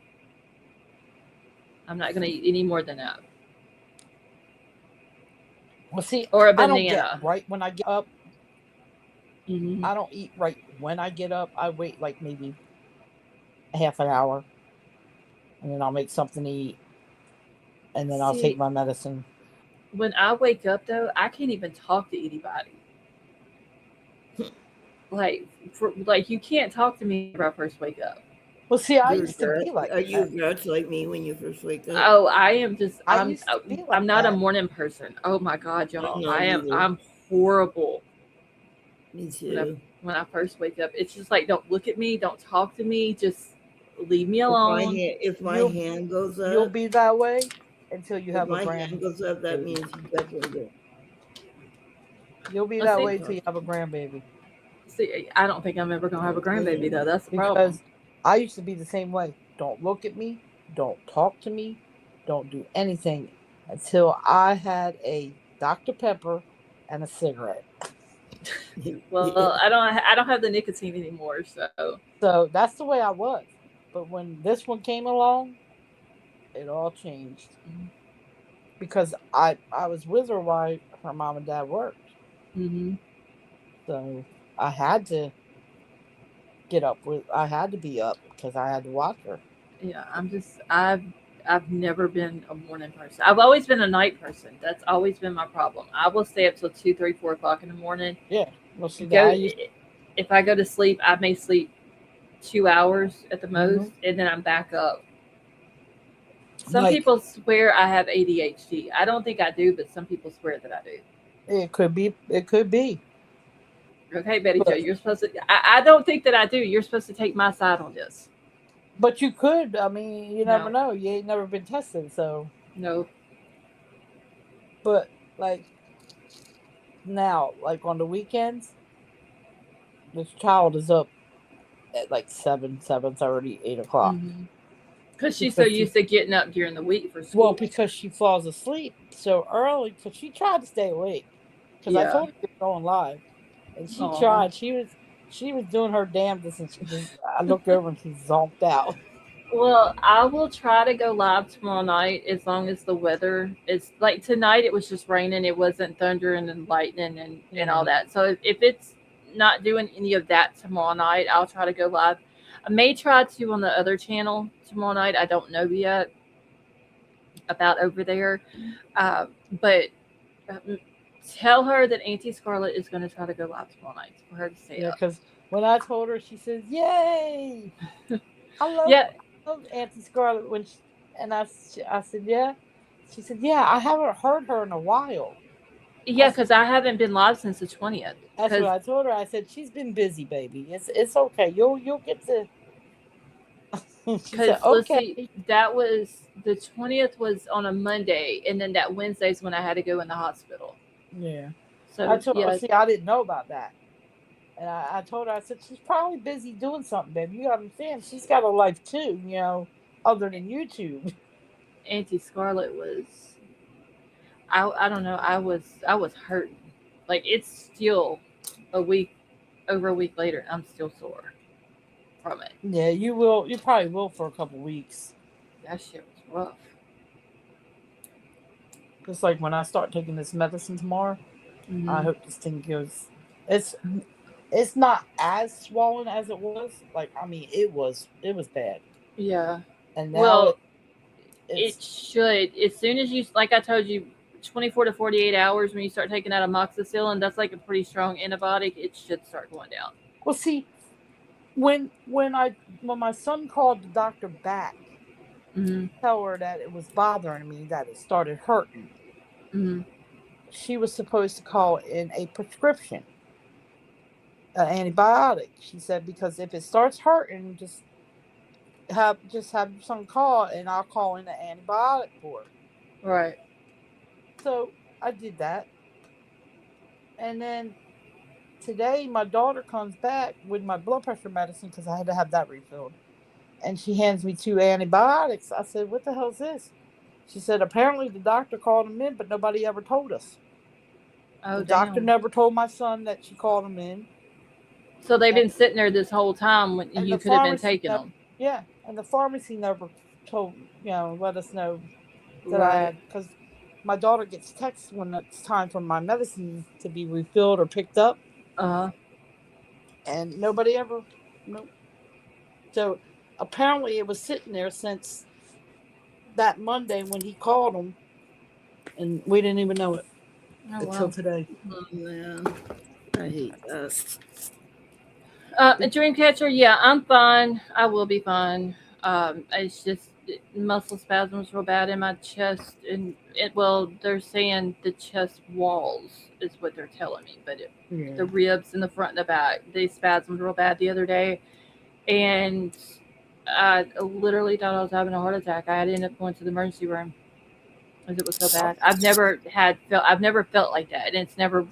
I'm not going to eat any more than that, Well, see, or a I don't get banana. right when I get up. Mm-hmm. I don't eat right when I get up. I wait like maybe half an hour, and then I'll make something to eat, and then I'll take See, my medicine. when I wake up though, I can't even talk to anybody. Like you can't talk to me when I first wake up. Well, see, I You're a used to be grouch. like Are you a that. grouch like me when you first wake up? Oh, I am just I used to be I'm like not a that. morning person. Oh my god, I'm y'all. not either. I'm horrible Me when I too. when I first wake up. It's just like don't look at me, don't talk to me, just leave me If my alone. hand if my You'll hand goes you'll up, be that way until you if have a my hand goes up, that grandbaby. means you definitely do. You'll be Let's that see. way until you have a grandbaby. See, I don't think I'm ever gonna have a grandbaby though. That's the problem. Because I used to be the same way. Don't look at me. Don't talk to me. Don't do anything until I had a Dr. Pepper and a cigarette. Well, I don't have the nicotine anymore, so So that's the way I was. But when this one came along, it all changed. Because I was with her while her mom and dad worked. mm-hmm. So I had to I had to be up because I had to watch her. Yeah, I've never been a morning person. I've always been a night person. That's always been my problem. I will stay up till 2, 3, 4 o'clock in the morning. Yeah. Well, see, that Go I used. if I go to sleep, I may sleep 2 hours at the Mm-hmm. most, and then I'm back up. Some Like people swear I have ADHD. I don't think I do, but some people swear that I do. it could be. It could be. Okay, Betty Jo, But you're supposed to. I don't think that I do. You're supposed to take my side on this. but you could. I mean, you never No, know. You ain't never been tested. So, no. but like now, like on the weekends, this child is up at like 7:30, 8 o'clock Because she's so because she used to getting up during the week for well school. because she falls asleep so early because she tried to stay awake because I Yeah. told her we were going live and she Oh. tried. She was doing her damnedest and she just I looked over and she zonked out. Well, I will try to go live tomorrow night as long as the weather is like tonight. It was just raining. It wasn't thundering and lightning and all that. So if it's not doing any of that tomorrow night, I'll try to go live. I may try to on the other channel tomorrow night. I don't know yet about over there, uh, but um, tell her that Auntie Scarlett is going to try to go live tomorrow night for her to stay Yeah, up. because When I told her, she says, "Yay! I love, Yeah, I love Auntie Scarlett." I said, "Yeah." She said, "Yeah, I haven't heard her in a while." yeah, because I haven't been live since the 20th. That's what I told her. I said, "She's been busy, baby. It's okay. You'll get to." She said, Because let's "Okay." see, that was the 20th was on a Monday, and then that Wednesday's when I had to go in the hospital. Yeah. I So told her, yeah, see, I didn't know about that. And I told her, I said, she's probably busy doing something, baby. You gotta understand, she's got a life too, other than YouTube. Auntie Scarlett was. I don't know. I was hurting. Like it's still a week over a week later. I'm still sore from it. Yeah, you will. You probably will for a couple weeks. That shit was rough. Just like when I start taking this medicine tomorrow, I Mhm. hope this thing goes. It's it's not as swollen as it was. Like I mean, it was bad, Yeah. and now Well, it's it should. As soon as you, like I told you, 24 to 48 hours when you start taking out amoxicillin, that's like a pretty strong antibiotic. It should start going down. well. See, when my son called the doctor back, Hmm. tell her that it was bothering me, that it started hurting. Hmm. She was supposed to call in a prescription, an antibiotic. She said because if it starts hurting, just have some call and I'll call in an antibiotic for it. Right. So I did that, and then today my daughter comes back with my blood pressure medicine because I had to have that refilled, and she hands me 2 antibiotics. I said, "What the hell is this?" She said, "Apparently the doctor called him in, but nobody ever told us. Oh, The doctor damn. never told my son that she called him in." So they've And been sitting there this whole time when and you the could have been pharmacy taking never, them. yeah, and the pharmacy never told, let us know that I Right. had, because my daughter gets texts when it's time for my medicine to be refilled or picked up, Uh huh. and nobody ever, nope. So apparently it was sitting there since that Monday when he called them, and we didn't even know it Oh, until wow. today. Oh man, I hate that. Dreamcatcher, yeah, I'm fine. I will be fine. It's just muscle spasms real bad in my chest, and well, they're saying the chest walls is what they're telling me, but Yeah. the ribs in the front and the back, they spasmed real bad the other day, and I literally thought I was having a heart attack. I had to end up going to the emergency room because it was so bad. I've never felt like that, and it's never,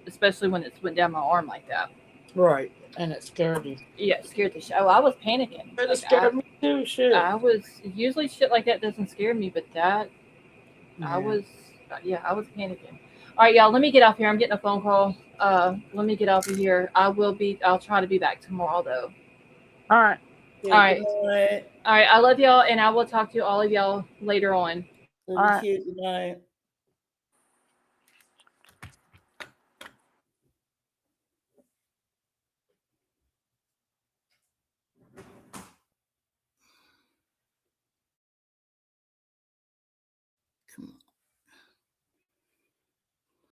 especially when it went down my arm like that. Right, and it scared you. Yeah, it scared the shit. Oh, I was panicking. It Like scared me too. Shit. I was usually shit like that doesn't scare me, but that I Yeah. was, yeah, I was panicking. All right, y'all. Let me get off here. I'm getting a phone call. Let me get off of here. I'll try to be back tomorrow though. All right. All right. Good night. All right. I love y'all, and I will talk to all of y'all later on. Love All you right. too. Good night.